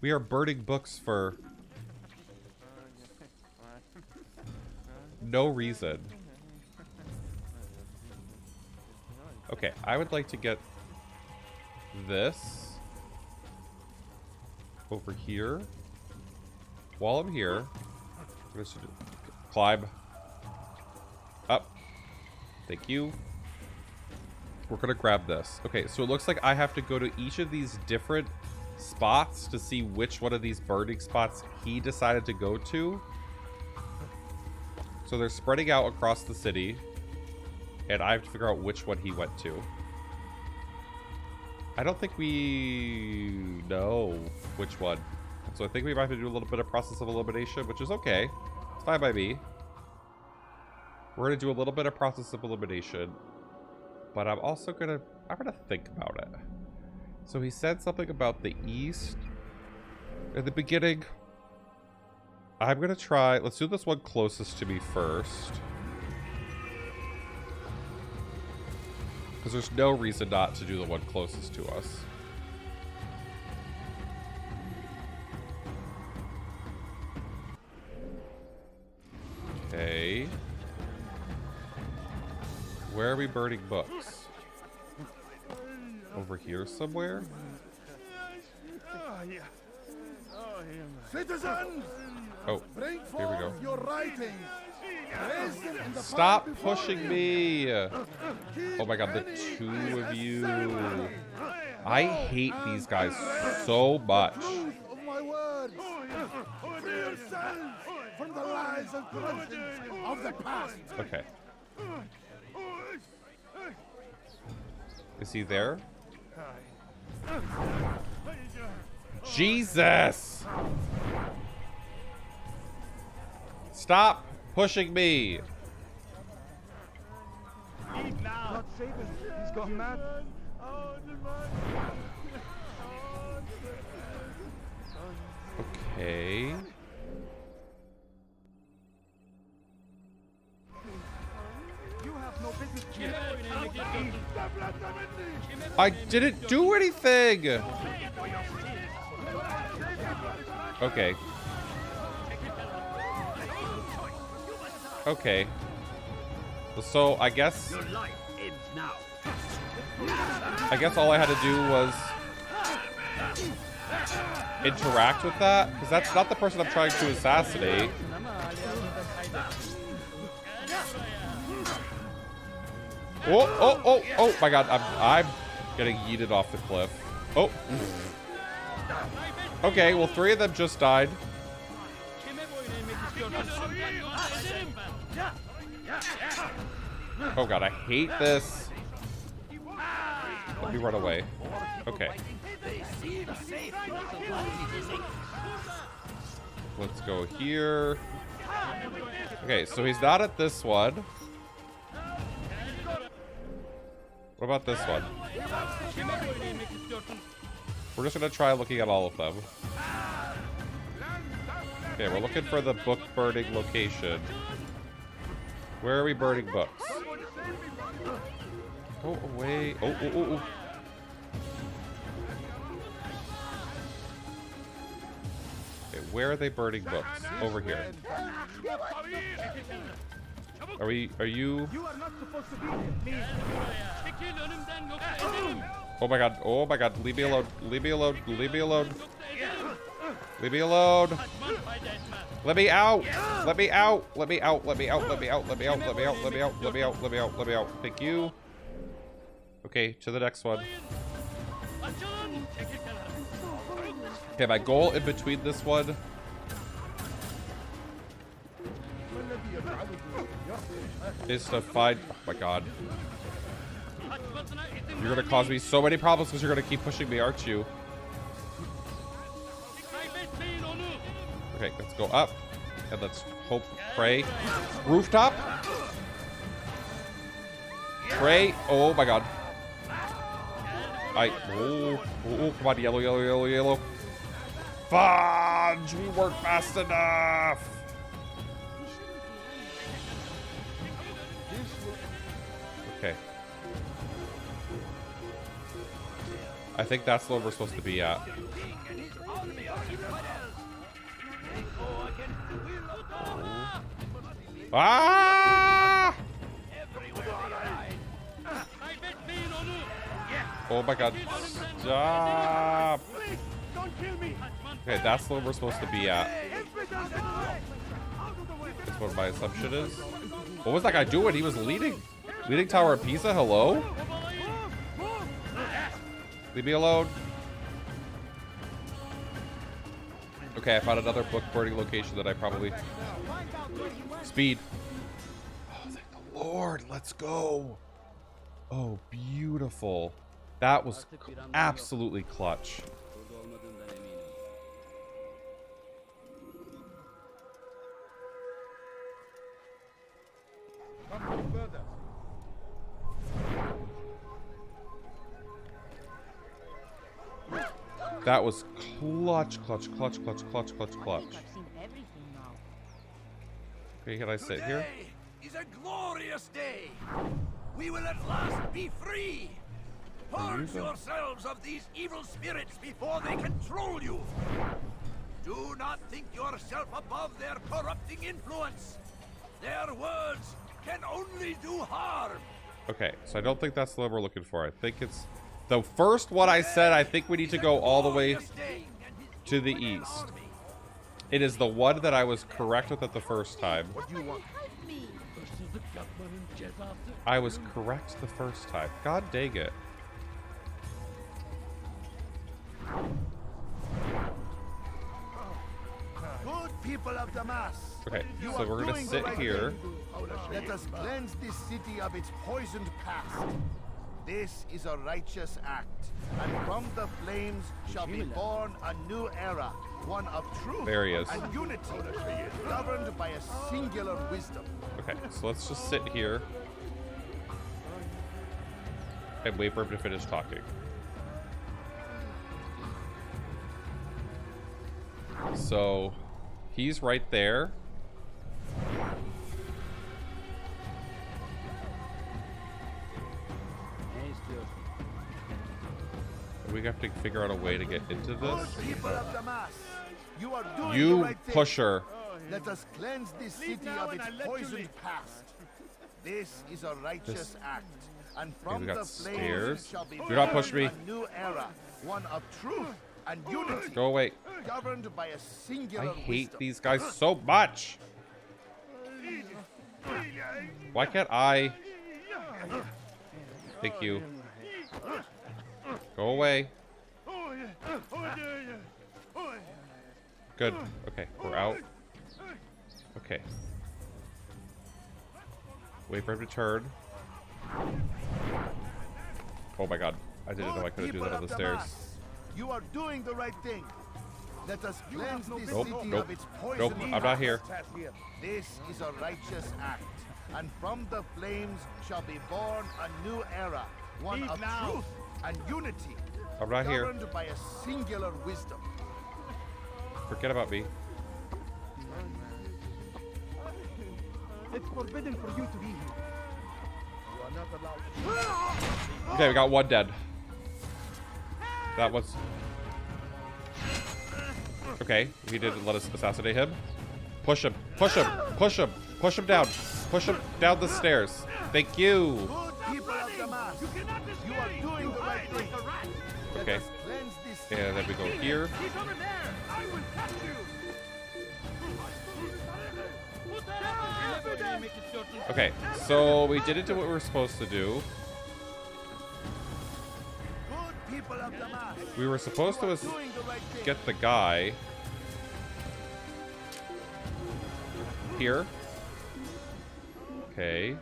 We are burning books for no reason. Okay, I would like to get this over here. While I'm here, I'm just gonna climb up. Thank you. We're gonna grab this. Okay, so it looks like I have to go to each of these different spots to see which one of these burning spots he decided to go to. So they're spreading out across the city, and I have to figure out which one he went to. I don't think we know which one. So I think we might have to do a little bit of process of elimination, which is okay. It's fine by me. We're gonna do a little bit of process of elimination, but I'm also gonna think about it. So he said something about the east at the beginning. I'm gonna try, let's do this one closest to me first. Because there's no reason not to do the one closest to us. Okay. Where are we burning books? Over here somewhere? Citizens! Oh, Bring here we go. forth your writings. Raise them Stop pushing me. Oh my god, the two of you. I hate these guys so much. Of my words. Free yourselves from the lies and corruptions of the past. Okay. Is he there? Jesus! Stop pushing me! God save him. He's gone mad. Okay. You have no business. I didn't do anything! Okay. Okay. So I guess all I had to do was interact with that, because that's not the person I'm trying to assassinate. Oh my god, I'm getting yeeted off the cliff. Oh. Okay, well 3 of them just died. Oh god, I hate this. Let me run away. Okay. Let's go here. Okay, so he's not at this one. What about this one? We're just gonna try looking at all of them. Okay, we're looking for the book burning location. Where are we burning books? Go away. Oh. Okay, where are they burning books? Over here. Are you? You are not supposed to be here. Oh my god. Oh my god. Leave me alone. Leave me alone. Leave me alone. Leave me alone. Let me out. Let me out. Let me out. Let me out. Let me out. Let me out. Let me out. Let me out. Let me out. Let me out. Let me out. Thank you. Okay, to the next one. Okay, my goal in between this one is to find... Oh my god. You're gonna cause me so many problems because you're gonna keep pushing me, aren't you? Okay, let's go up. And let's hope, pray. Rooftop? Pray. Oh my god. Oh, come on, yellow, yellow, yellow, yellow. Fudge! We weren't fast enough! Okay. I think that's where we're supposed to be at. Oh. Ah! Oh my god. Stop! Okay, that's where we're supposed to be at. That's what my assumption is. What was that guy doing? He was leading. Leading Tower of Pisa? Hello? Leave me alone. Okay, I found another book burning location that I probably... Speed. Oh, thank the Lord. Let's go. Oh, beautiful. That was absolutely clutch. That was clutch, clutch, clutch, clutch, clutch, clutch, clutch. Okay, can I sit here? Today is a glorious day. We will at last be free. Purge yourselves of these evil spirits before they control you. Do not think yourself above their corrupting influence. Their words can only do harm. Okay, so I don't think that's the one we're looking for. I think it's the first one I said. I think we need to go all the way to the east. It is the one that I was correct with it the first time. What do you want? I was correct the first time. God dang it. Good people of Damas. Okay, so we're gonna sit here. Let us cleanse this city of its poisoned past. This is a righteous act, and from the flames shall be born a new era, one of truth There he is. and unity, governed by a singular wisdom. Okay, so let's just sit here and wait for him to finish talking. So, he's right there. We have to figure out a way to get into this. People of Damas, you are doing the You right thing. pusher. Let us cleanse this city of its poisoned past. This is a righteous act, and from we got the stairs. flames shall be Do not push me. a new era, one of truth and unity, Go away. governed by a singular I hate wisdom. these guys so much. Why can't I? Thank you. Go away. Good. Okay, we're out. Okay. Wait for him to turn. Oh my god. I didn't know I could have do that on the stairs. You are doing the right thing. Let us cleanse this Nope, city nope, of its nope, poison. I'm not here. This is a righteous act, and from the flames shall be born a new era, one of truth and unity, I'm not here. governed by a singular wisdom. Forget about me. It's forbidden for you to be here. You are not allowed. Okay, we got one dead. That was... Okay, he didn't let us assassinate him. Push him, push him, push him, push him down. Push him down the stairs. Thank you. Good people of Damas, you are doing the right thing. Okay. And then we go here. He's over there! I will catch you! Okay, so we didn't do what we were supposed to do. Good people of Damas, We were supposed to doing the right thing. get the guy here. Okay.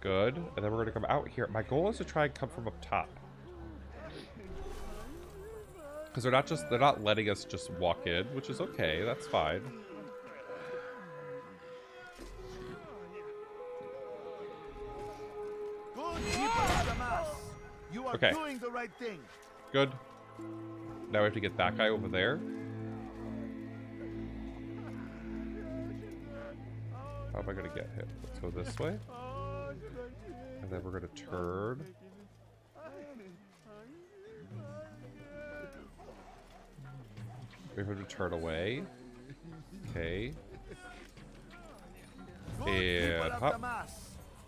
Good. And then we're gonna come out here. My goal is to try and come from up top. Because they're not letting us just walk in, which is okay, that's fine. Good people of Damas, you are Okay. doing the right thing. Good. Now we have to get that guy over there. How am I gonna get him? Let's go this way. And then we're gonna turn. We have to turn away. Okay. Good people And of hop. Damas,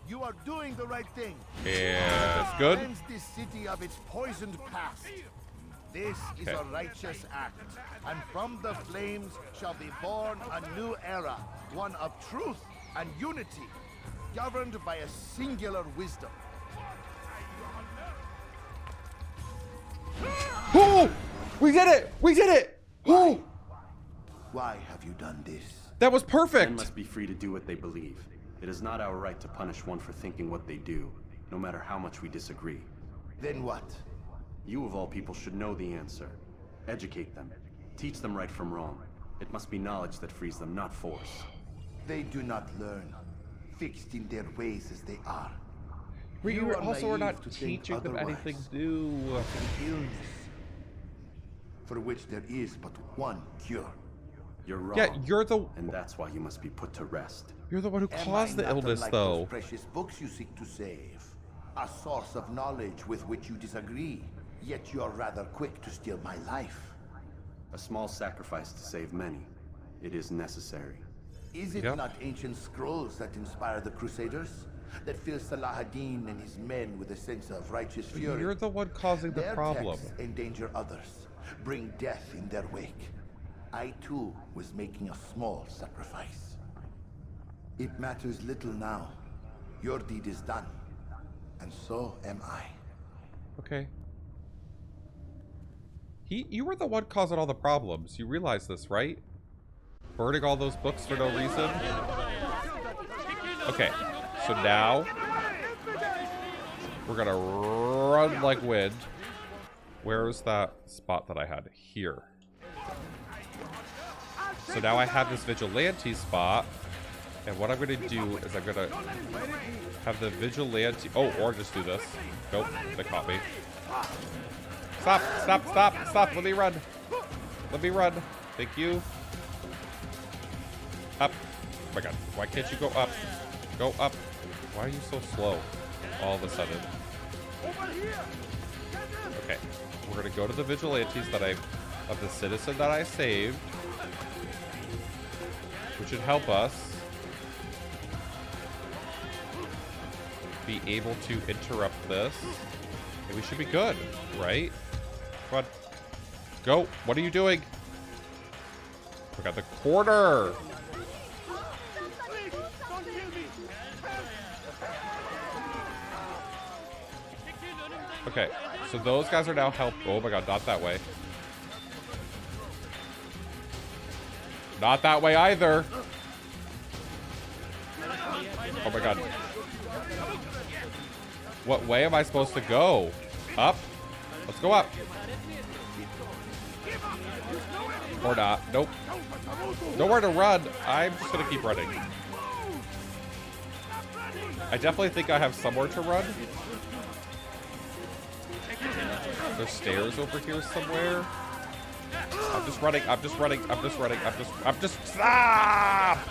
you are doing the right thing. And that's good. Cleanse this city of its poisoned past. This is Okay. a righteous act, and from the flames shall be born a new era, one of truth and unity, governed by a singular wisdom. Oh! We did it! We did it! Oh! Why have you done this? That was perfect! Men must be free to do what they believe. It is not our right to punish one for thinking what they do, no matter how much we disagree. Then what? You of all people should know the answer. Educate them. Teach them right from wrong. It must be knowledge that frees them, not force. They do not learn, fixed in their ways as they are. We You were are also naive not to think teaching them otherwise. anything new. An illness for which there is but one cure. You're wrong. Yeah, you're the And that's why you must be put to rest. you're the one who Am caused I the not illness, unlike though. those precious books you seek to save, a source of knowledge with which you disagree, yet you are rather quick to steal my life. A small sacrifice to save many. It is necessary. Is it not ancient scrolls that inspire the Crusaders? That fill Salah ad-Din and his men with a sense of righteous fury? You're the one causing the Their problem. texts endanger others, bring death in their wake. I too was making a small sacrifice. It matters little now. Your deed is done. And so am I. Okay. You were the one causing all the problems. You realize this, right? Burning all those books for no reason. Okay, so now we're gonna run like wind. Where's that spot that I had? Here. So now I have this vigilante spot, and what I'm gonna do is I'm gonna have the vigilante. Oh, or just do this. Nope, they caught me. Stop! Stop! Stop! Stop! Let me run. Let me run. Thank you. Up. Oh my god. Why can't you go up? Go up. Why are you so slow all of a sudden? Okay. We're going to go to the vigilantes that of the citizen that I saved. Which should help us be able to interrupt this. And we should be good, right? Come on. Go. What are you doing? We got the corner. Okay, so those guys are now help. Oh my god, not that way. Not that way either. Oh my god. What way am I supposed to go? Up? Let's go up. Or not. Nope. Nowhere to run. I'm just gonna keep running. I definitely think I have somewhere to run. There's stairs over here somewhere. I'm just running. I'm just running. I'm just running. I'm just. Ah!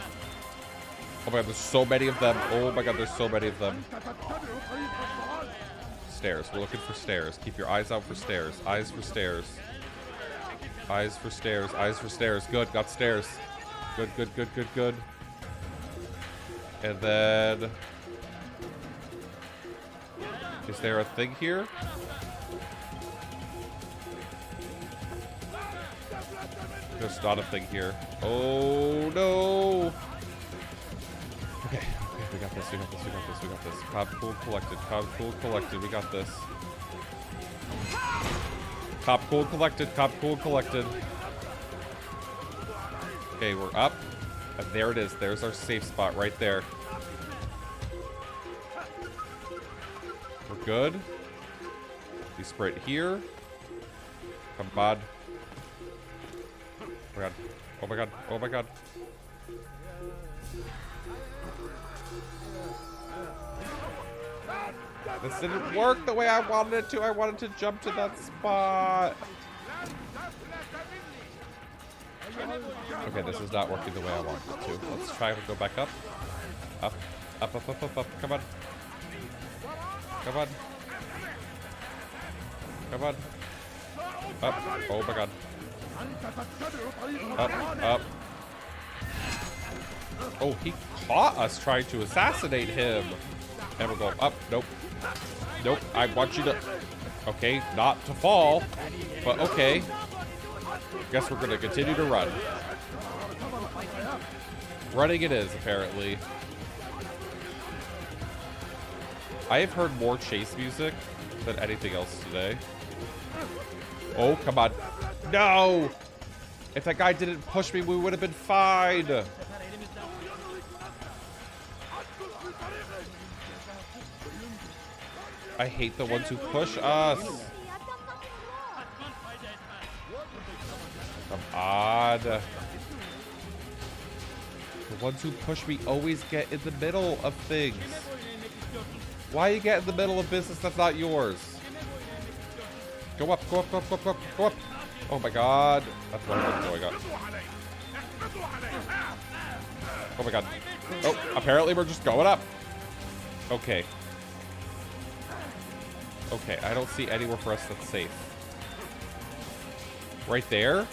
Oh my god, there's so many of them. Oh my god, there's so many of them. Stairs. We're looking for stairs. Keep your eyes out for stairs. Eyes for stairs. Eyes for stairs. Eyes for stairs. Good. Got stairs. Good, good, good, good, good. And then... is there a thing here? There's not a thing here. Oh, no! Okay, okay, we got this, we got this, we got this, we got this. Cobb cool collected, Cobb cool collected, we got this. Cobb cool collected, Cobb cool collected. Okay, we're up. And there it is, there's our safe spot right there. We're good. We sprint here. Come on. Oh my god. Oh my god. Oh my god. This didn't work the way I wanted it to. I wanted to jump to that spot. Okay, this is not working the way I wanted it to. Let's try to go back up. Up. Up, up, up, up, up. Come on. Come on. Come on. Up. Oh my god. Up, up. Oh, he caught us trying to assassinate him. And we're going up. Nope. Nope. I want you to... okay, not to fall. But okay. Guess we're going to continue to run. Running it is, apparently. I have heard more chase music than anything else today. Oh, come on. No! If that guy didn't push me, we would have been fine. I hate the ones who push us. Come on. The ones who push me always get in the middle of things. Why you get in the middle of business that's not yours? Go up, go up, go up, go up, go up, go up. Oh my god. That's what I'm going up. Oh my god. Oh, apparently we're just going up. Okay. Okay, I don't see anywhere for us that's safe. Right there?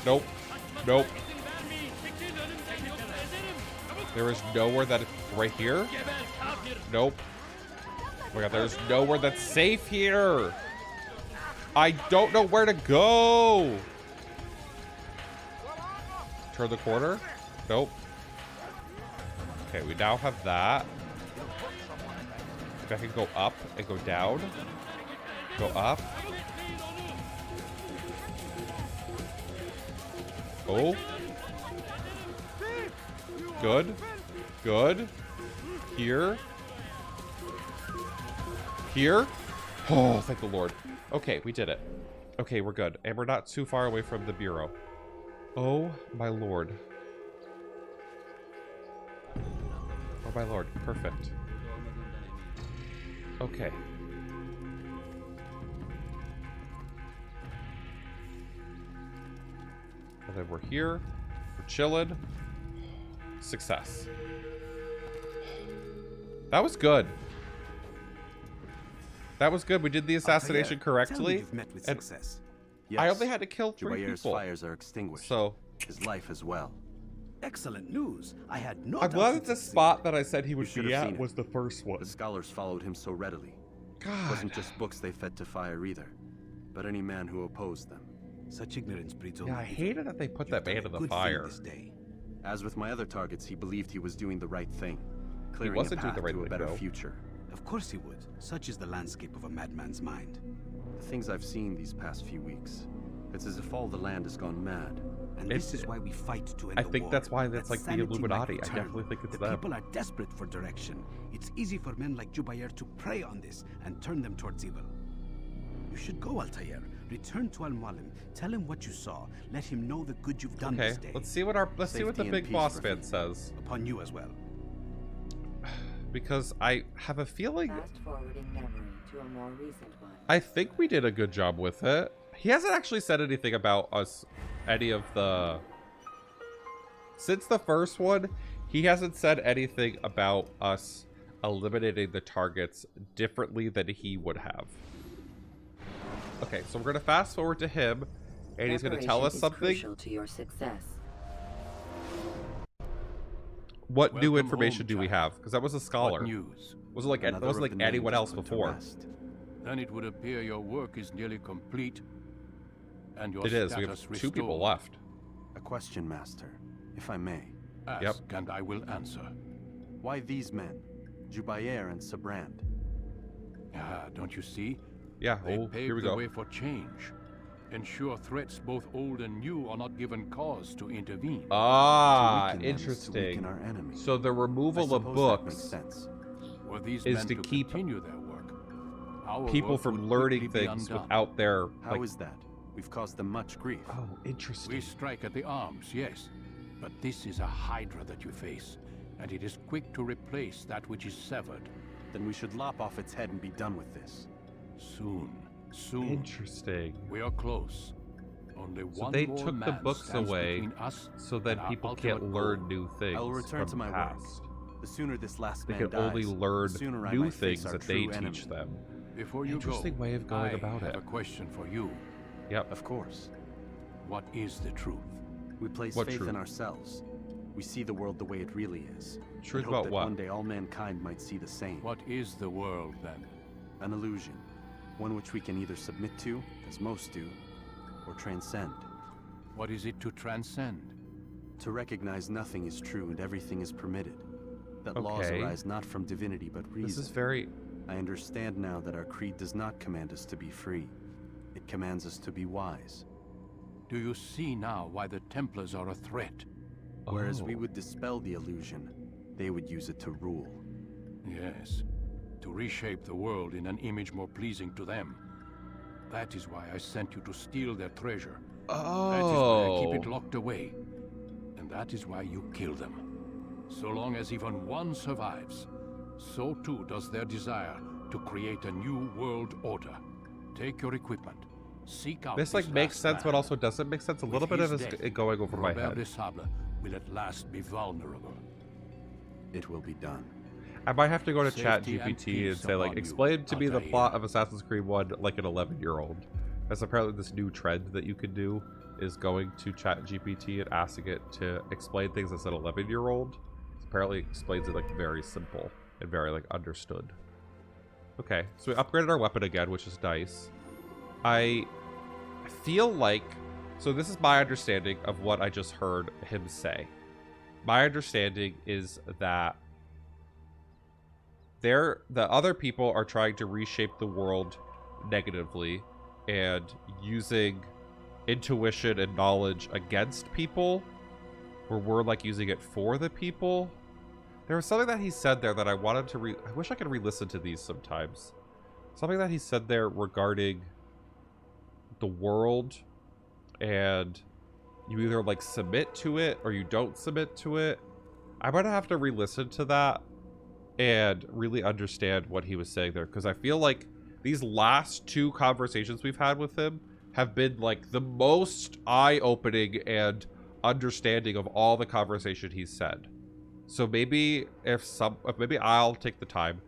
Nope. Nope. There is nowhere that... right here? Nope. Oh my god, there's nowhere that's safe here. I don't know where to go. Turn the corner? Nope. Okay, we now have that. If I can go up and go down. Go up. Oh. Good. Good. Here. Here. Oh, thank the Lord. Okay, we did it. Okay, we're good. And we're not too far away from the bureau. Oh, my Lord. Oh, my Lord. Perfect. Okay. And then we're here. We're chilling. Success. That was good. That was good. We did the assassination correctly. You've met with success. I only had to kill 3 Jubair's people. fires are extinguished. So his life as well. Excellent news. I had no I'm doubt glad you'd that the succeed. spot that I said he would should be have at seen was it. the first one. The scholars followed him so readily. God. It wasn't just books they fed to fire either, but any man who opposed them. Such ignorance breeds Yeah, I hated that they put that man in the fire. As with my other targets, he believed he was doing the right thing, He clearing wasn't a doing path the right to a thing, better though. future. Of course he would. Such is the landscape of a madman's mind. The things I've seen these past few weeks, it's as if all the land has gone mad. And this is why we fight to end I the think war. that's why that's That like the sanity might Illuminati. I return. definitely think it's the them. people are desperate for direction. It's easy for men like Jubair to prey on this and turn them towards evil. You should go, Altair. Return to Al-Mualim. Tell him what you saw. Let him know the good you've done Okay, this day. let's see what the big boss man says. Upon you as well. Because I have a feeling Fast-forwarding memory to a more recent one. I think we did a good job with it. He hasn't actually said anything about us, any of the... Since the first one, he hasn't said anything about us eliminating the targets differently than he would have. Okay, so we're going to fast forward to him, and he's going to tell us something. Crucial to your success. What new Welcome information home, do we child. have? Because that was a scholar. What news? Was it like Another wasn't of like the names anyone has else gone to before? rest. Then it would appear your work is nearly complete, and your It is. We status have 2 people restored. left. A question, Master, if I may. Ask, and I will answer. Why these men, Jubair and Sabrand? Ah, don't you see? Yeah, They oh, paved here we the go. way for change. Ensure threats both old and new are not given cause to intervene. Ah, To weaken them is to interesting. weaken our enemy. So the removal of I suppose that books makes sense. Were these is men to to keep continue their work, our people work from would learning quickly be things undone. without their How is that? We've caused them much grief. Oh, interesting. We strike at the arms, yes, but this is a hydra that you face, and it is quick to replace that which is severed. Then we should lop off its head and be done with this. Soon, soon. Interesting. We are close. Only So one they more took the man books stands away between us so that and our people can't ultimate learn goal. new things I will return from to my the work. past. The sooner this last They man can only dies, learn the sooner I new might face things our that they true teach enemy. them. Before you Interesting go, way of going I about have it. a question for you. Yep. Of course. What is the truth? We place What faith truth? in ourselves. We see the world the way it really is. Truth and hope about that what? one day all mankind might see the same. What is the world, then? An illusion. One which we can either submit to, as most do, or transcend. What is it to transcend? To recognize nothing is true and everything is permitted. That laws Okay. arise not from divinity but reason. This is very... I understand now that our creed does not command us to be free. It commands us to be wise. Do you see now why the Templars are a threat? Whereas we Oh. would dispel the illusion, they would use it to rule. Yes, to reshape the world in an image more pleasing to them. That is why I sent you to steal their treasure. That is why I keep it locked away. And that is why you kill them. So long as even one survives, so too does their desire to create a new world order. Take your equipment. Seek out This like makes last sense, man. but also doesn't make sense. A little With bit of his this death, going over my Robert de head. Sable will at last be vulnerable. It will be done. I might have to go to Safety and ChatGPT peace and say, like, upon you, explain to me the Altair. plot of Assassin's Creed 1 like an 11-year-old. That's apparently this new trend that you can do, is going to ChatGPT and asking it to explain things as an 11-year-old. Apparently explains it, like, very simple and very, like, understood. Okay, so we upgraded our weapon again, which is nice. I feel like... So this is my understanding of what I just heard him say. My understanding is that the other people are trying to reshape the world negatively and using intuition and knowledge against people, where we're like using it for the people. There was something that he said there that I wanted to I wish I could re-listen to these sometimes. Something that he said there regarding the world, and you either like submit to it or you don't submit to it. I'm gonna have to re-listen to that and really understand what he was saying there, because I feel like these last two conversations we've had with him have been like the most eye-opening and understanding of all the conversation he's said. So maybe maybe I'll take the time,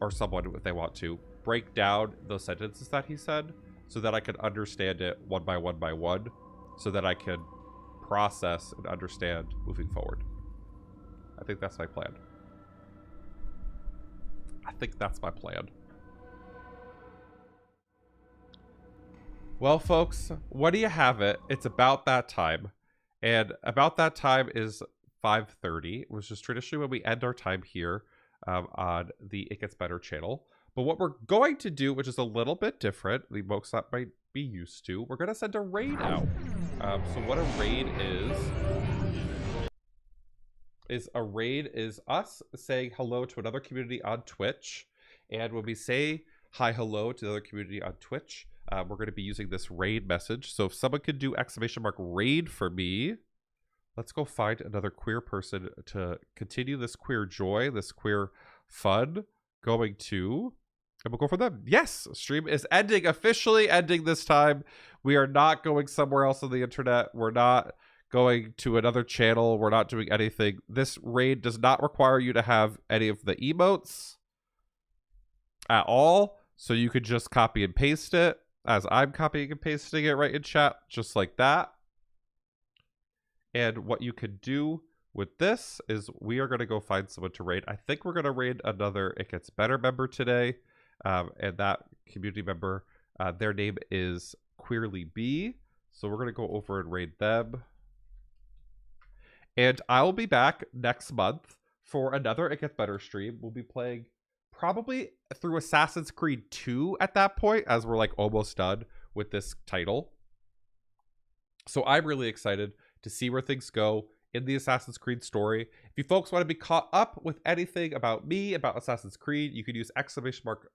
or someone if they want to, break down those sentences that he said so that I can understand it one by one, so that I can process and understand moving forward. I think that's my plan. Well, folks, what do you have it? It's about that time. And about that time is 5:30, which is traditionally when we end our time here on the It Gets Better channel. But what we're going to do, which is a little bit different, the folks that might be used to, we're going to send a raid out. So what a raid is us saying hello to another community on Twitch. And when we say hi, hello to the other community on Twitch, we're going to be using this raid message. So if someone could do !raid for me, let's go find another queer person to continue this queer joy, this queer fun going to, and we'll go for them. Yes, stream is ending, officially ending this time. We are not going somewhere else on the internet. We're not going to another channel. We're not doing anything. This raid does not require you to have any of the emotes at all. So you could just copy and paste it, as I'm copying and pasting it right in chat, just like that. And what you could do with this is we are going to go find someone to raid. I think we're going to raid another It Gets Better member today. And that community member, their name is Queerly B. So we're going to go over and raid them. And I will be back next month for another It Gets Better stream. We'll be playing probably through Assassin's Creed 2 at that point, as we're like almost done with this title. So I'm really excited to see where things go in the Assassin's Creed story. If you folks want to be caught up with anything about me, about Assassin's Creed, you could use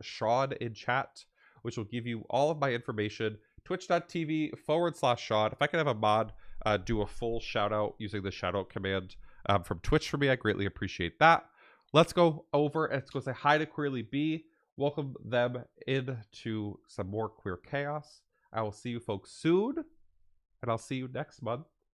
!Shawn in chat, which will give you all of my information. Twitch.tv/Shawn. If I could have a mod do a full shout out using the shout out command from Twitch for me, I greatly appreciate that. Let's go over and let's go say hi to Queerly B. Welcome them into some more queer chaos. I will see you folks soon, and I'll see you next month.